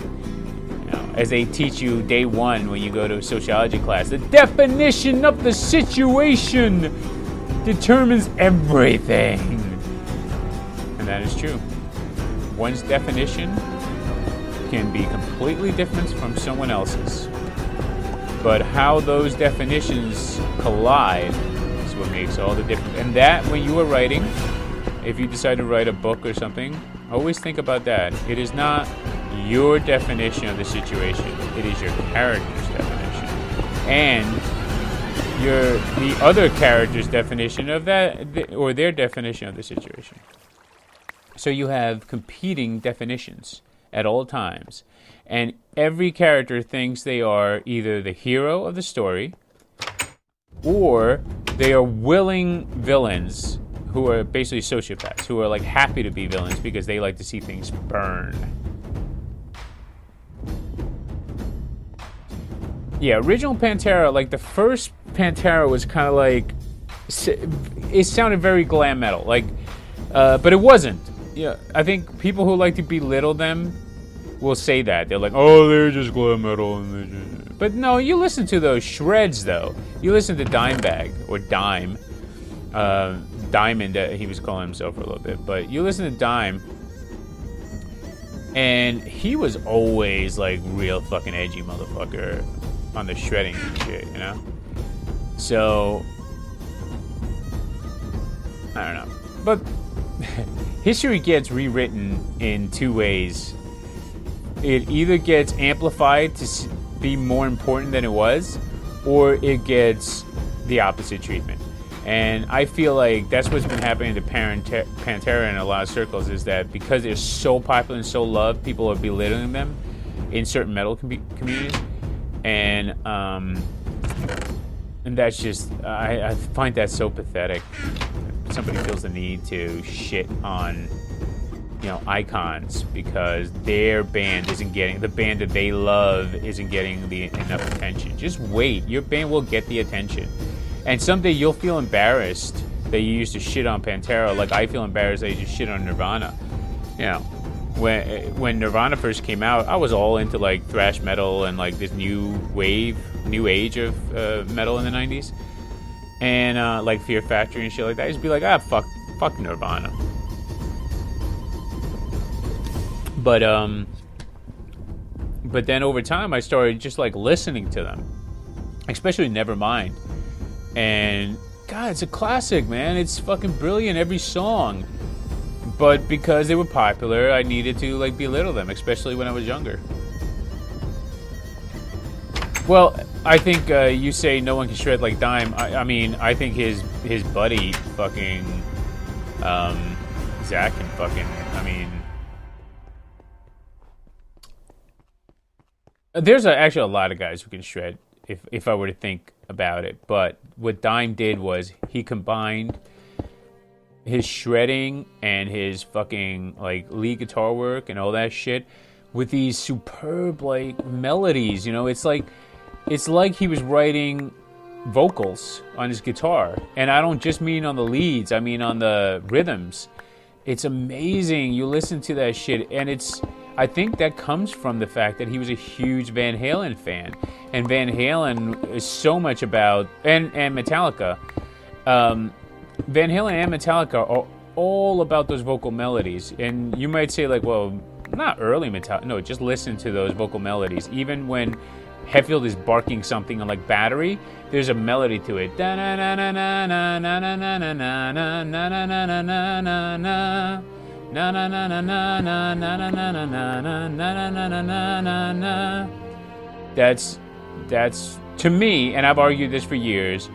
As they teach you day one when you go to a sociology class, the definition of the situation determines everything. And that is true. One's definition can be completely different from someone else's. But how those definitions collide is what makes all the difference. And that, when you are writing, if you decide to write a book or something, always think about that. It is not your definition of the situation. It is your character's definition. And the other character's definition of that, or their definition of the situation. So you have competing definitions at all times. And every character thinks they are either the hero of the story, or they are willing villains who are basically sociopaths, who are like happy to be villains because they like to see things burn. Yeah, original Pantera, like the first Pantera was kind of like, it sounded very glam metal, like, but it wasn't. Yeah, I think people who like to belittle them will say that. They're like, oh, they're just glam metal. But no, you listen to those shreds, though. You listen to Dimebag, or Dime. Diamond, he was calling himself for a little bit. But you listen to Dime, and he was always, like, real fucking edgy motherfucker on the shredding and shit, So, I don't know. But history gets rewritten in two ways. It either gets amplified to be more important than it was, or it gets the opposite treatment. And I feel like that's what's been happening to Pantera in a lot of circles, is that because they're so popular and so loved, people are belittling them in certain metal communities. And that's just, I find that so pathetic. Somebody feels the need to shit on, icons because their band isn't getting, the band that they love isn't getting enough attention. Just wait. Your band will get the attention. And someday you'll feel embarrassed that you used to shit on Pantera, like I feel embarrassed that you just shit on Nirvana. when Nirvana first came out, I was all into like thrash metal and like this new age of metal in the 90s, and like Fear Factory and shit like that. I used to be like, fuck Nirvana. But then over time, I started just like listening to them, especially Nevermind, and God, it's a classic, man. It's fucking brilliant, every song. But because they were popular, I needed to like belittle them, especially when I was younger. Well, I think you say no one can shred like Dime. I mean, I think his buddy, fucking Zach, can fucking. I mean, there's actually a lot of guys who can shred. If I were to think about it, but what Dime did was he combined his shredding and his fucking like lead guitar work and all that shit with these superb like melodies. You know, it's like he was writing vocals on his guitar, and I don't just mean on the leads, I mean on the rhythms. It's amazing. You listen to that shit, and I think that comes from the fact that he was a huge Van Halen fan, and Van Halen is so much about and Metallica. Van Halen and Metallica are all about those vocal melodies. And you might say, like, well, not early Metallica. No, just listen to those vocal melodies. Even when Hetfield is barking something on, like, Battery, there's a melody to it. That's to me, and I've argued this for years,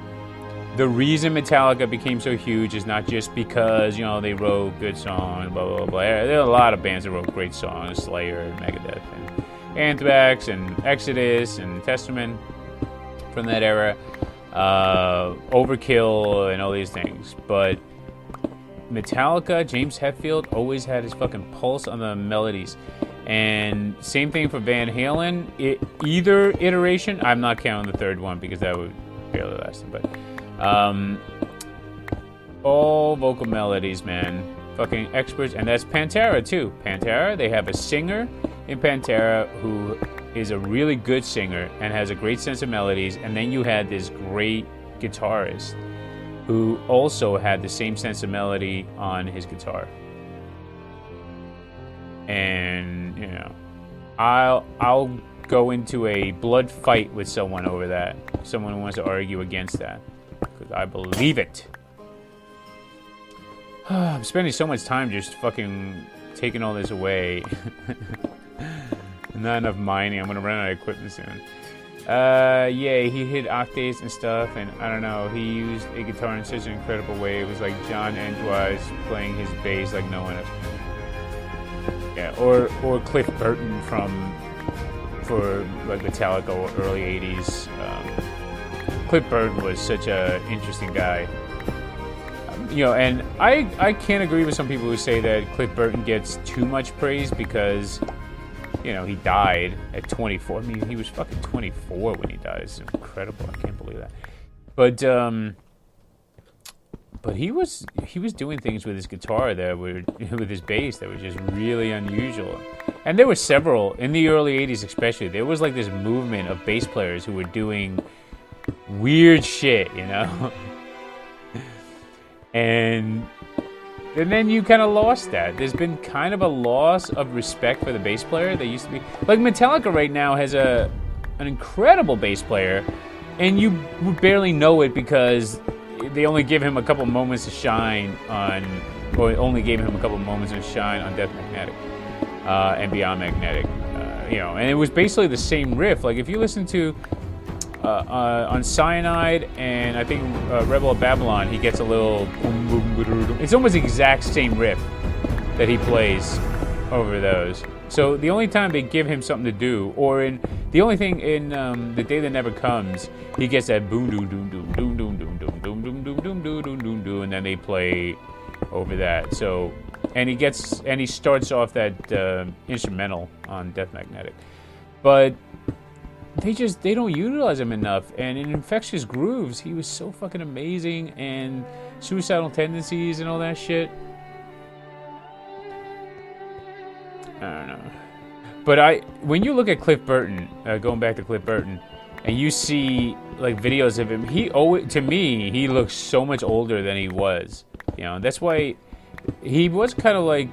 the reason Metallica became so huge is not just because, you know, they wrote good songs, blah, blah, blah. There are a lot of bands that wrote great songs, Slayer, Megadeth, and Anthrax, and Exodus, and Testament from that era, Overkill, and all these things. But Metallica, James Hetfield, always had his fucking pulse on the melodies. And same thing for Van Halen. Either iteration, I'm not counting the third one because that would barely last him, but all vocal melodies, man. Fucking experts. And that's Pantera too. Pantera, they have a singer in Pantera who is a really good singer and has a great sense of melodies, and then you had this great guitarist who also had the same sense of melody on his guitar. And, you know, I'll go into a blood fight with someone over that. Someone who wants to argue against that. Because I believe it. I'm spending so much time just fucking taking all this away. Not enough mining. I'm gonna run out of equipment soon. Yeah, he hit octaves and stuff, and I don't know, he used a guitar in such an incredible way. It was like John Entwistle playing his bass like no one else. Yeah, or Cliff Burton for like Metallica or early 80s. Cliff Burton was such a interesting guy. You know, and I can't agree with some people who say that Cliff Burton gets too much praise because, you know, he died at 24. I mean, he was fucking 24 when he died. It's incredible. I can't believe that. But he was doing things with his guitar that were, with his bass, that were just really unusual. And there were several in the early 80s especially. There was like this movement of bass players who were doing weird shit, you know? And then you kind of lost that. There's been kind of a loss of respect for the bass player. They used to be like Metallica right now has an incredible bass player, and you barely know it because they only give him a couple moments to shine on, or only gave him a couple moments to shine on Death Magnetic and Beyond Magnetic. You know, and it was basically the same riff. Like if you listen to on Cyanide and I think Rebel of Babylon, he gets a little boom, boom, boom. It's almost the exact same riff that he plays over those. So the only time they give him something to do, or the only thing in The Day That Never Comes, he gets that boom doom doom doom doom doom doom doom doom doom doom doom doom doom doom doom, and then they play over that. So and he starts off that instrumental on Death Magnetic, but they don't utilize him enough. And in Infectious Grooves, he was so fucking amazing, and Suicidal Tendencies and all that shit. I don't know. But when you look at Cliff Burton, going back to Cliff Burton, and you see like videos of him, to me, he looks so much older than he was. You know, that's why he was kind of like,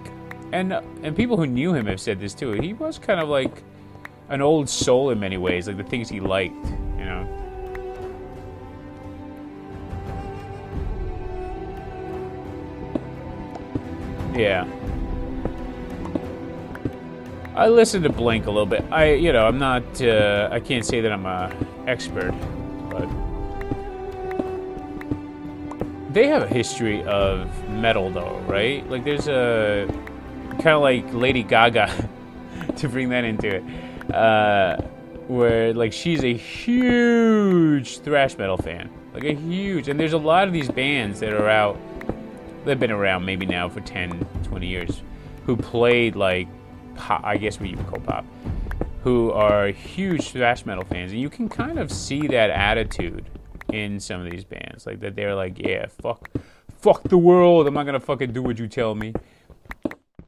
and people who knew him have said this too. He was kind of like an old soul in many ways, like the things he liked. You know. Yeah. I listen to Blink a little bit. I'm not, I can't say that I'm a expert, but they have a history of metal though, right? Like there's a, kind of like Lady Gaga, to bring that into it, where like she's a huge thrash metal fan, like a huge, and there's a lot of these bands that are out, they've been around maybe now for 10, 20 years, who played like, I guess what you would call pop, who are huge thrash metal fans, and you can kind of see that attitude in some of these bands, like that they're like, yeah, fuck the world, I'm not gonna fucking do what you tell me.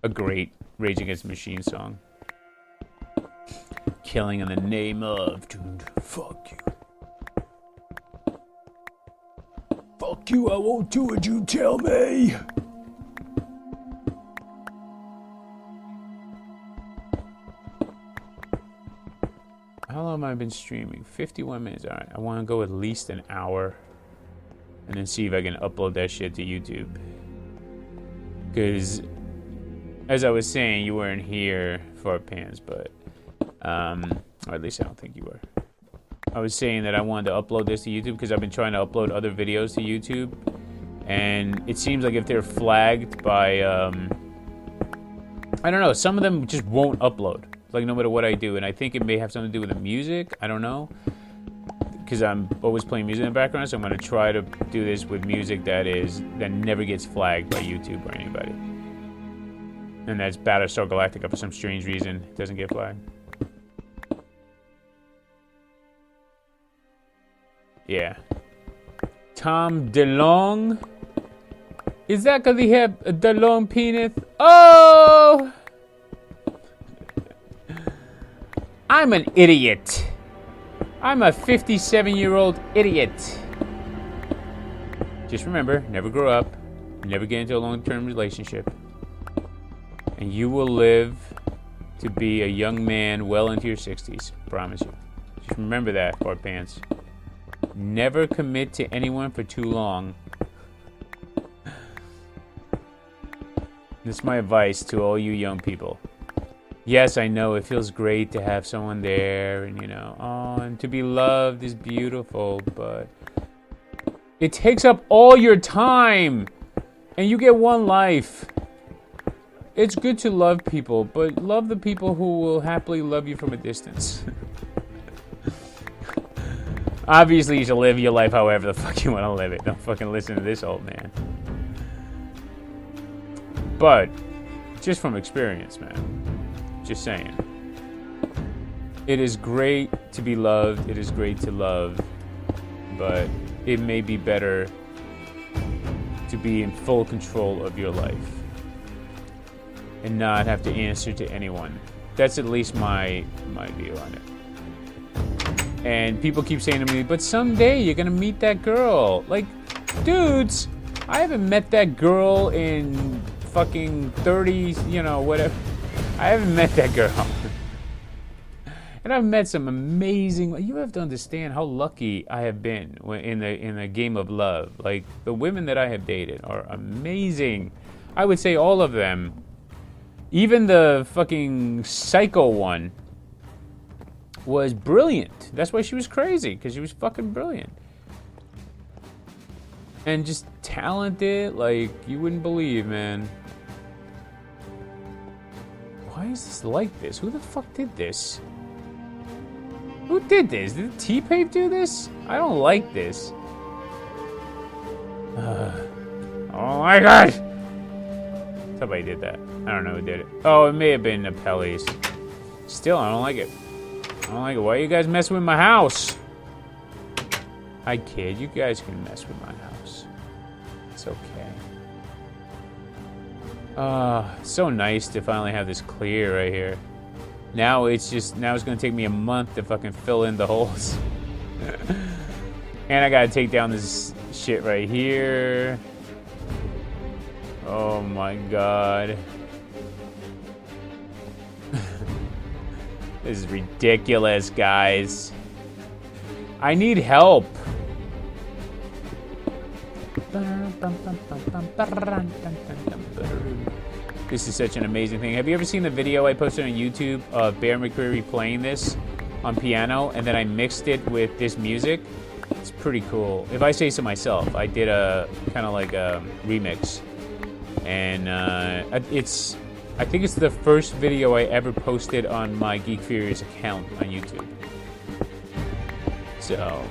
A great Rage Against the Machine song. Killing in the name of, dude, fuck you. Fuck you, I won't do what you tell me. How long have I been streaming? 51 minutes. All right, I want to go at least an hour and then see if I can upload that shit to YouTube. Because, as I was saying, you weren't here for Pants, but, or at least I don't think you were. I was saying that I wanted to upload this to YouTube because I've been trying to upload other videos to YouTube. And it seems like if they're flagged by, I don't know, some of them just won't upload. Like no matter what I do, and I think it may have something to do with the music. I don't know, because I'm always playing music in the background, so I'm going to try to do this with music that never gets flagged by YouTube or anybody. And that's Battlestar Galactica for some strange reason. It doesn't get flagged. Yeah. Tom DeLonge. Is that because he had a DeLonge penis? Oh! I'm an idiot. I'm a 57-year-old idiot. Just remember, never grow up, never get into a long-term relationship, and you will live to be a young man well into your 60s. Promise you. Just remember that, Fart Pants. Never commit to anyone for too long. This is my advice to all you young people. Yes, I know it feels great to have someone there, and and to be loved is beautiful, but it takes up all your time, and you get one life. It's good to love people, but love the people who will happily love you from a distance. Obviously, you should live your life however the fuck you want to live it. Don't fucking listen to this old man. But, just from experience, man. Just saying. It is great to be loved. It is great to love. But it may be better to be in full control of your life and not have to answer to anyone. That's at least my view on it. And people keep saying to me, but someday you're gonna meet that girl. Like, dudes, I haven't met that girl in fucking 30, whatever. I haven't met that girl. And I've met some amazing, you have to understand how lucky I have been in the game of love. Like, the women that I have dated are amazing. I would say all of them. Even the fucking psycho one was brilliant. That's why she was crazy, because she was fucking brilliant. And just talented, like, you wouldn't believe, man. Why is this like this? Who the fuck did this? Who did this? Did T-Pave do this? I don't like this. Oh my god! Somebody did that. I don't know who did it. Oh, it may have been the Pellies. Still, I don't like it. I don't like it. Why are you guys messing with my house? I kid. You guys can mess with my house. It's okay. So nice to finally have this clear right here. Now it's gonna take me a month to fucking fill in the holes. And I gotta take down this shit right here. Oh my god. This is ridiculous, guys. I need help. This is such an amazing thing. Have you ever seen the video I posted on YouTube of Bear McCreary playing this on piano, and then I mixed it with this music? It's pretty cool. If I say so myself, I did a kind of like a remix. And I think it's the first video I ever posted on my Geek Furious account on YouTube. So,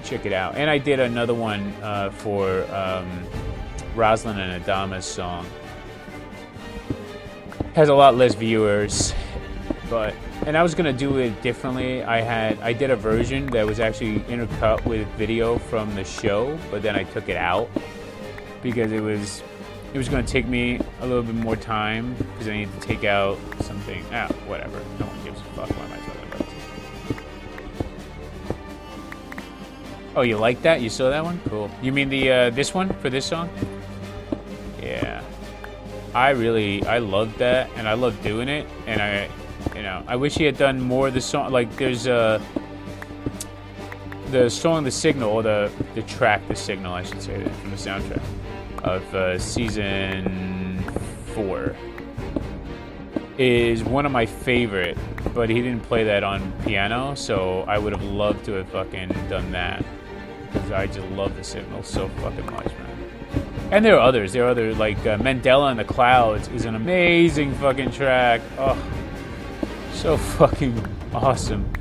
check it out. And I did another one for Rosalind and Adama's song. Has a lot less viewers, and I was gonna do it differently. I did a version that was actually intercut with video from the show, but then I took it out because it was going to take me a little bit more time because I need to take out something. Whatever. No one gives a fuck. What am I talking about? Oh, you like that? You saw that one? Cool. You mean the this one for this song? Yeah. I loved that, and I love doing it, and I wish he had done more of the song. Like, there's the song The Signal, or the track The Signal, I should say, from the soundtrack of season 4 is one of my favorite, but he didn't play that on piano, so I would have loved to have fucking done that, because I just love The Signal so fucking much, man. And there are others. There are other, like Mandela in the Clouds is an amazing fucking track. Oh, so fucking awesome.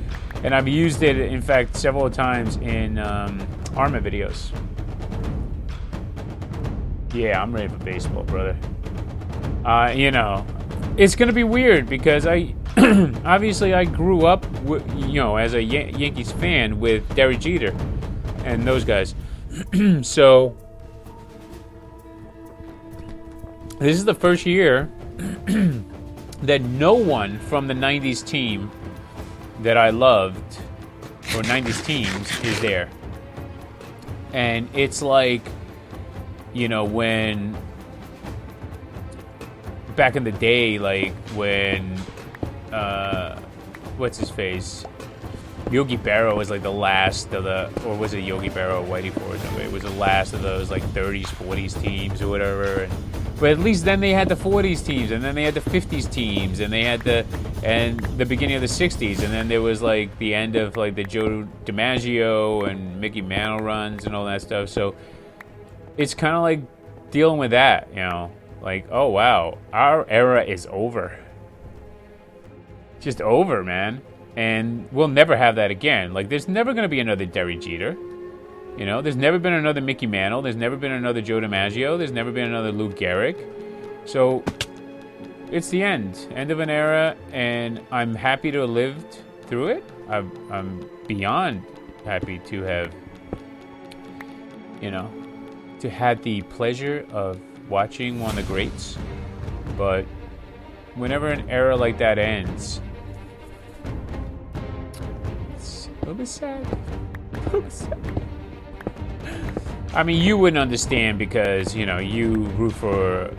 And I've used it, in fact, several times in Arma videos. Yeah, I'm ready for baseball, brother. It's gonna be weird because I obviously I grew up, as a Yankees fan with Derek Jeter and those guys. So this is the first year that no one from the 90s team that I loved, or 90s teams, is there. And it's like, when back in the day, like when what's his face, Yogi Berra was like the last of the, or was it Yogi Berra or Whitey Ford? It was the last of those like 30s, 40s teams or whatever. But at least then they had the 40s teams, and then they had the 50s teams, and they had the beginning of the 60s, and then there was like the end of like the Joe DiMaggio and Mickey Mantle runs and all that stuff. So it's kind of like dealing with that, like, oh wow, our era is over. Just over, man. And we'll never have that again. Like, there's never going to be another Derek Jeter. There's never been another Mickey Mantle. There's never been another Joe DiMaggio. There's never been another Lou Gehrig. So it's the end of an era, and I'm happy to have lived through it. I'm beyond happy to have, to have the pleasure of watching one of the greats. But whenever an era like that ends, it's a little bit sad. I mean, you wouldn't understand because, you root for,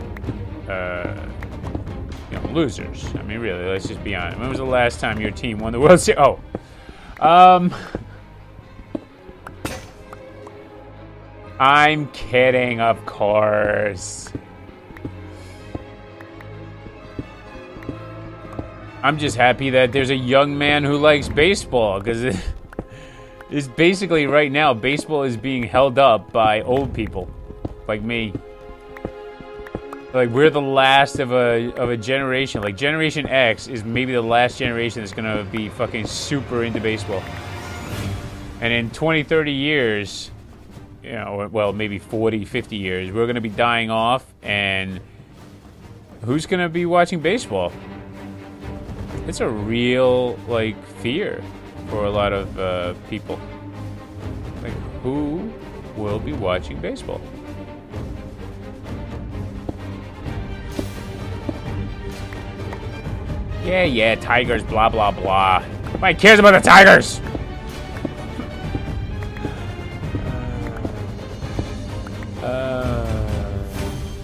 losers. I mean, really, let's just be honest. When was the last time your team won the World Series? I'm kidding, of course. I'm just happy that there's a young man who likes baseball, because it's basically right now, baseball is being held up by old people like me. Like, we're the last of a generation. Like, Generation X is maybe the last generation that's gonna be fucking super into baseball. And in 20, 30 years, well, maybe 40, 50 years, we're gonna be dying off, and who's gonna be watching baseball? It's a real, like, fear for a lot of people. Like, who will be watching baseball? Yeah, tigers, blah, blah, blah. Nobody cares about the tigers!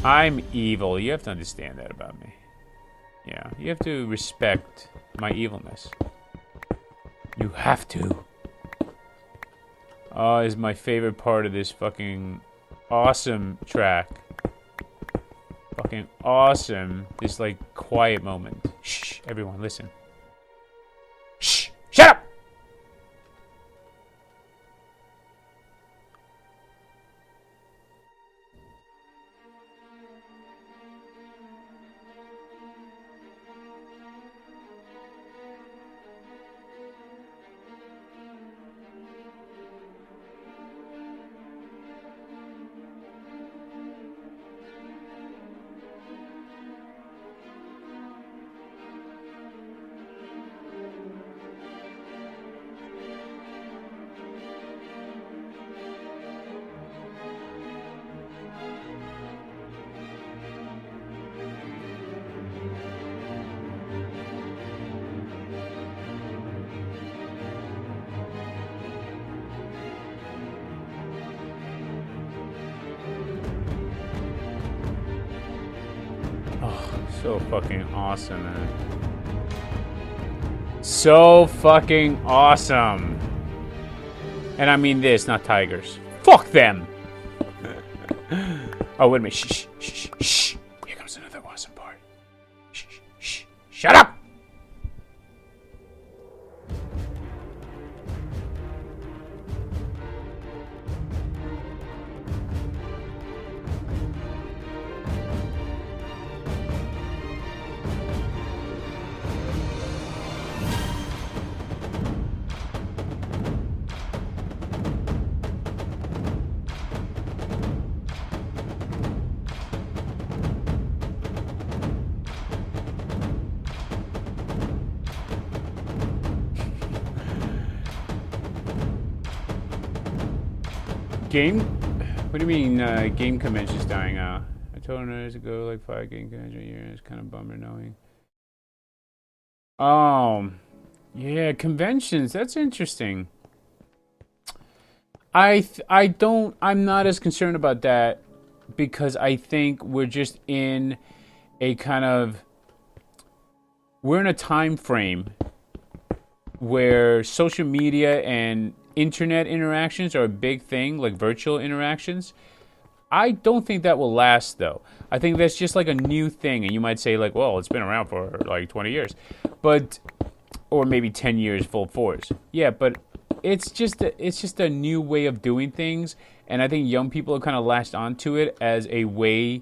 I'm evil. You have to understand that about me. Yeah, you have to respect my evilness. You have to. Oh, is my favorite part of this fucking awesome track. Fucking awesome. This, like, quiet moment. Shh, everyone, listen. Shh, shut up! So fucking awesome, man. So fucking awesome. And I mean this, not tigers. Fuck them! Oh, wait a minute. Shh, shh, shh, shh. Here comes another awesome part. Shh, shh, shh. Shut up! Game? What do you mean, game conventions dying out? I told him years ago, like 5 game conventions a year. It's kind of bummer knowing. Yeah, conventions. That's interesting. I'm not as concerned about that because I think we're just in a kind of, we're in a time frame where social media and internet interactions are a big thing, like virtual interactions. I don't think that will last, though. I think that's just like a new thing, and you might say, like, well, it's been around for like 20 years, but, or maybe 10 years full force. Yeah, but it's just a new way of doing things, and I think young people have kind of latched onto it as a way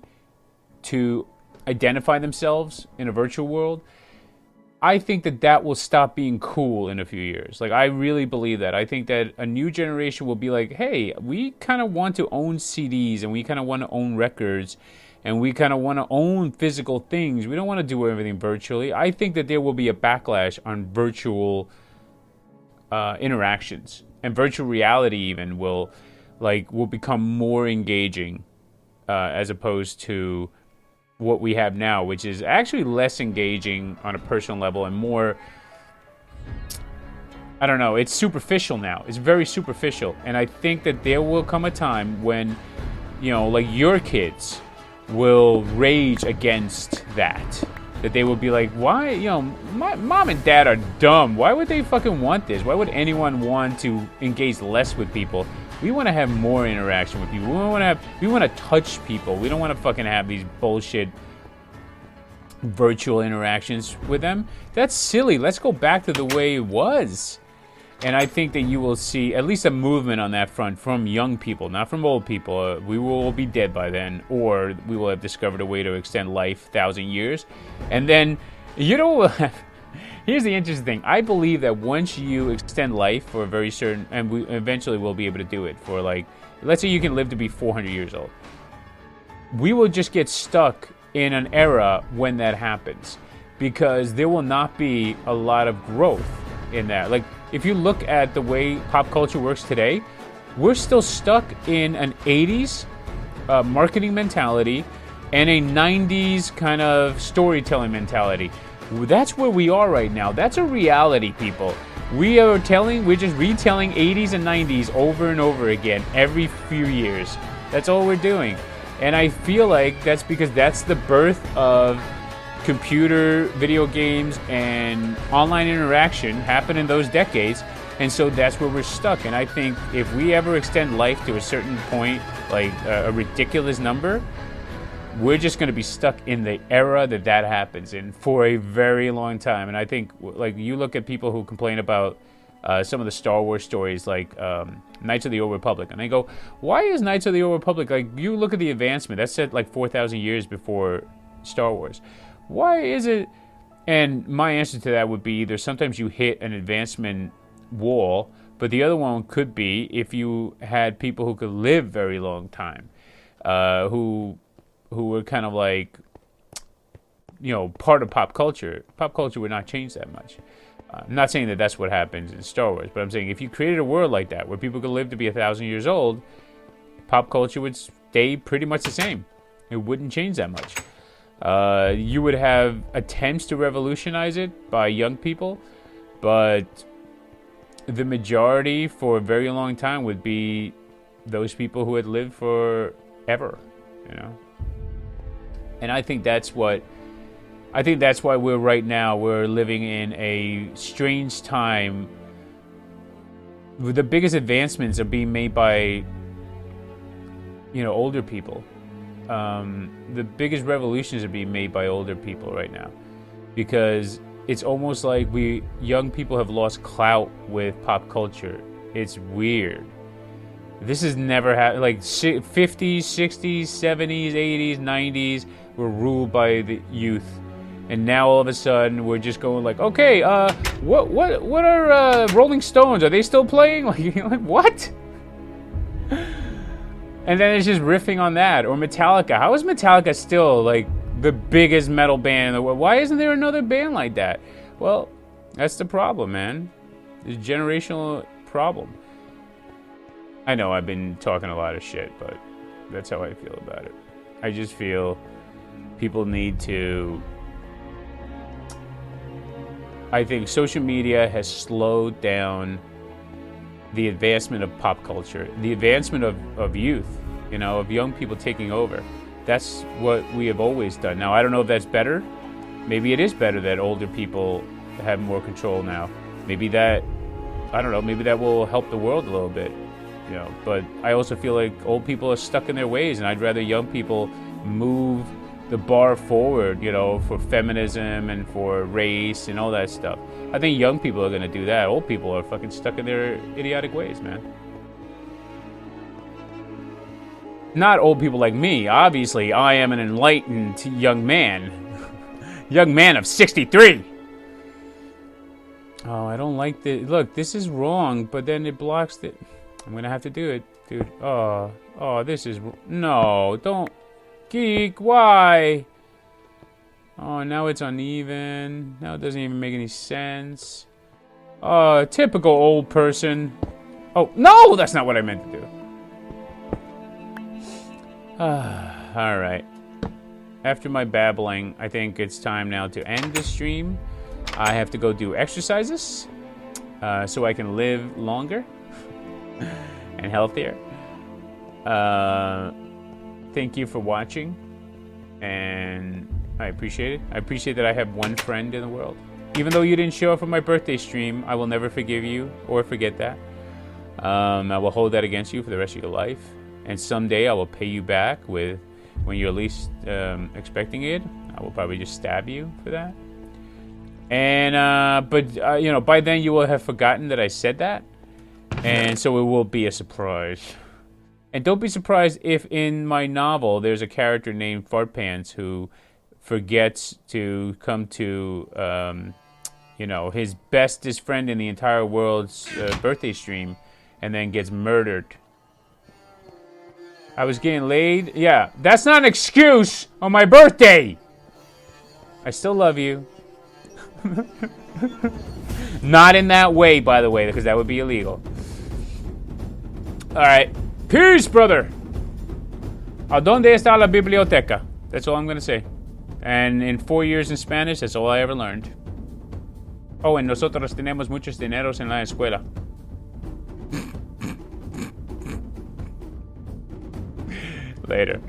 to identify themselves in a virtual world. I think that will stop being cool in a few years. Like, I really believe that. I think that a new generation will be like, hey, we kind of want to own CDs, and we kind of want to own records, and we kind of want to own physical things. We don't want to do everything virtually. I think that there will be a backlash on virtual interactions, and virtual reality even will become more engaging as opposed to what we have now, which is actually less engaging on a personal level and more, I don't know, it's superficial now. It's very superficial. And I think that there will come a time when, you know, like your kids will rage against that. That they will be like, why, you know, my mom and dad are dumb. Why would they fucking want this? Why would anyone want to engage less with people? We want to have more interaction with people. We want to touch people. We don't want to fucking have these bullshit virtual interactions with them. That's silly. Let's go back to the way it was. And I think that you will see at least a movement on that front from young people, not from old people. We will all be dead by then, or we will have discovered a way to extend life 1,000 years. And then, you know, here's the interesting thing. I believe that once you extend life for a very certain, and we eventually will be able to do it for, like, let's say you can live to be 400 years old. We will just get stuck in an era when that happens, because there will not be a lot of growth in that. Like, if you look at the way pop culture works today, we're still stuck in an 80s marketing mentality and a 90s kind of storytelling mentality. That's where we are right now. That's a reality, people. We're just retelling 80s and 90s over and over again every few years. That's all we're doing. And I feel like that's because that's the birth of computer, video games, and online interaction happened in those decades. And so that's where we're stuck. And I think if we ever extend life to a certain point, like a ridiculous number, we're just going to be stuck in the era that happens in for a very long time. And I think, like, you look at people who complain about some of the Star Wars stories, like Knights of the Old Republic, and they go, why is Knights of the Old Republic, like, you look at the advancement, that's set like 4,000 years before Star Wars. Why is it? And my answer to that would be either sometimes you hit an advancement wall, but the other one could be if you had people who could live very long time, who were kind of like, you know, part of pop culture. Pop culture would not change that much. I'm not saying that that's what happens in Star Wars, but I'm saying if you created a world like that where people could live to be 1,000 years old, pop culture would stay pretty much the same. It wouldn't change that much. You would have attempts to revolutionize it by young people, but the majority for a very long time would be those people who had lived forever, you know? And I think that's why we're right now, we're living in a strange time. The biggest advancements are being made by, you know, older people. The biggest revolutions are being made by older people right now, because it's almost like young people have lost clout with pop culture. It's weird. This has never happened. Like 50s, 60s, 70s, 80s, 90s were ruled by the youth, and now all of a sudden we're just going like, okay, what are Rolling Stones? Are they still playing? Like what? And then it's just riffing on that. Or Metallica. How is Metallica still like the biggest metal band in the world? Why isn't there another band like that? Well, that's the problem, man. It's a generational problem. I know I've been talking a lot of shit, but that's how I feel about it. I just feel people need to... I think social media has slowed down the advancement of pop culture, the advancement of youth, you know, of young people taking over. That's what we have always done. Now, I don't know if that's better. Maybe it is better that older people have more control now. Maybe that, I don't know, maybe that will help the world a little bit, you know. But I also feel like old people are stuck in their ways, and I'd rather young people move the bar forward, you know, for feminism and for race and all that stuff. I think young people are going to do that. Old people are fucking stuck in their idiotic ways, man. Not old people like me. Obviously, I am an enlightened young man. Young man of 63. Oh, I don't like this. Look, this is wrong, but then it blocks it. I'm going to have to do it, dude. Oh, this is... No, don't... Geek, why? Oh, now it's uneven. Now it doesn't even make any sense. Typical old person. Oh, no, that's not what I meant to do. Alright. After my babbling, I think it's time now to end the stream. I have to go do exercises so I can live longer and healthier. Thank you for watching, and I appreciate it. I appreciate that I have one friend in the world. Even though you didn't show up for my birthday stream, I will never forgive you or forget that. I will hold that against you for the rest of your life. And someday I will pay you back with, when you're least expecting it, I will probably just stab you for that. And, you know, by then you will have forgotten that I said that. And so it will be a surprise. And don't be surprised if in my novel there's a character named Fartpants who forgets to come to, you know, his bestest friend in the entire world's birthday stream and then gets murdered. I was getting laid? Yeah, that's not an excuse on my birthday! I still love you. Not in that way, by the way, because that would be illegal. Alright. Peace, brother! ¿A dónde está la biblioteca? That's all I'm going to say. And in 4 years in Spanish, that's all I ever learned. Oh, and nosotros tenemos muchos dineros en la escuela. Later.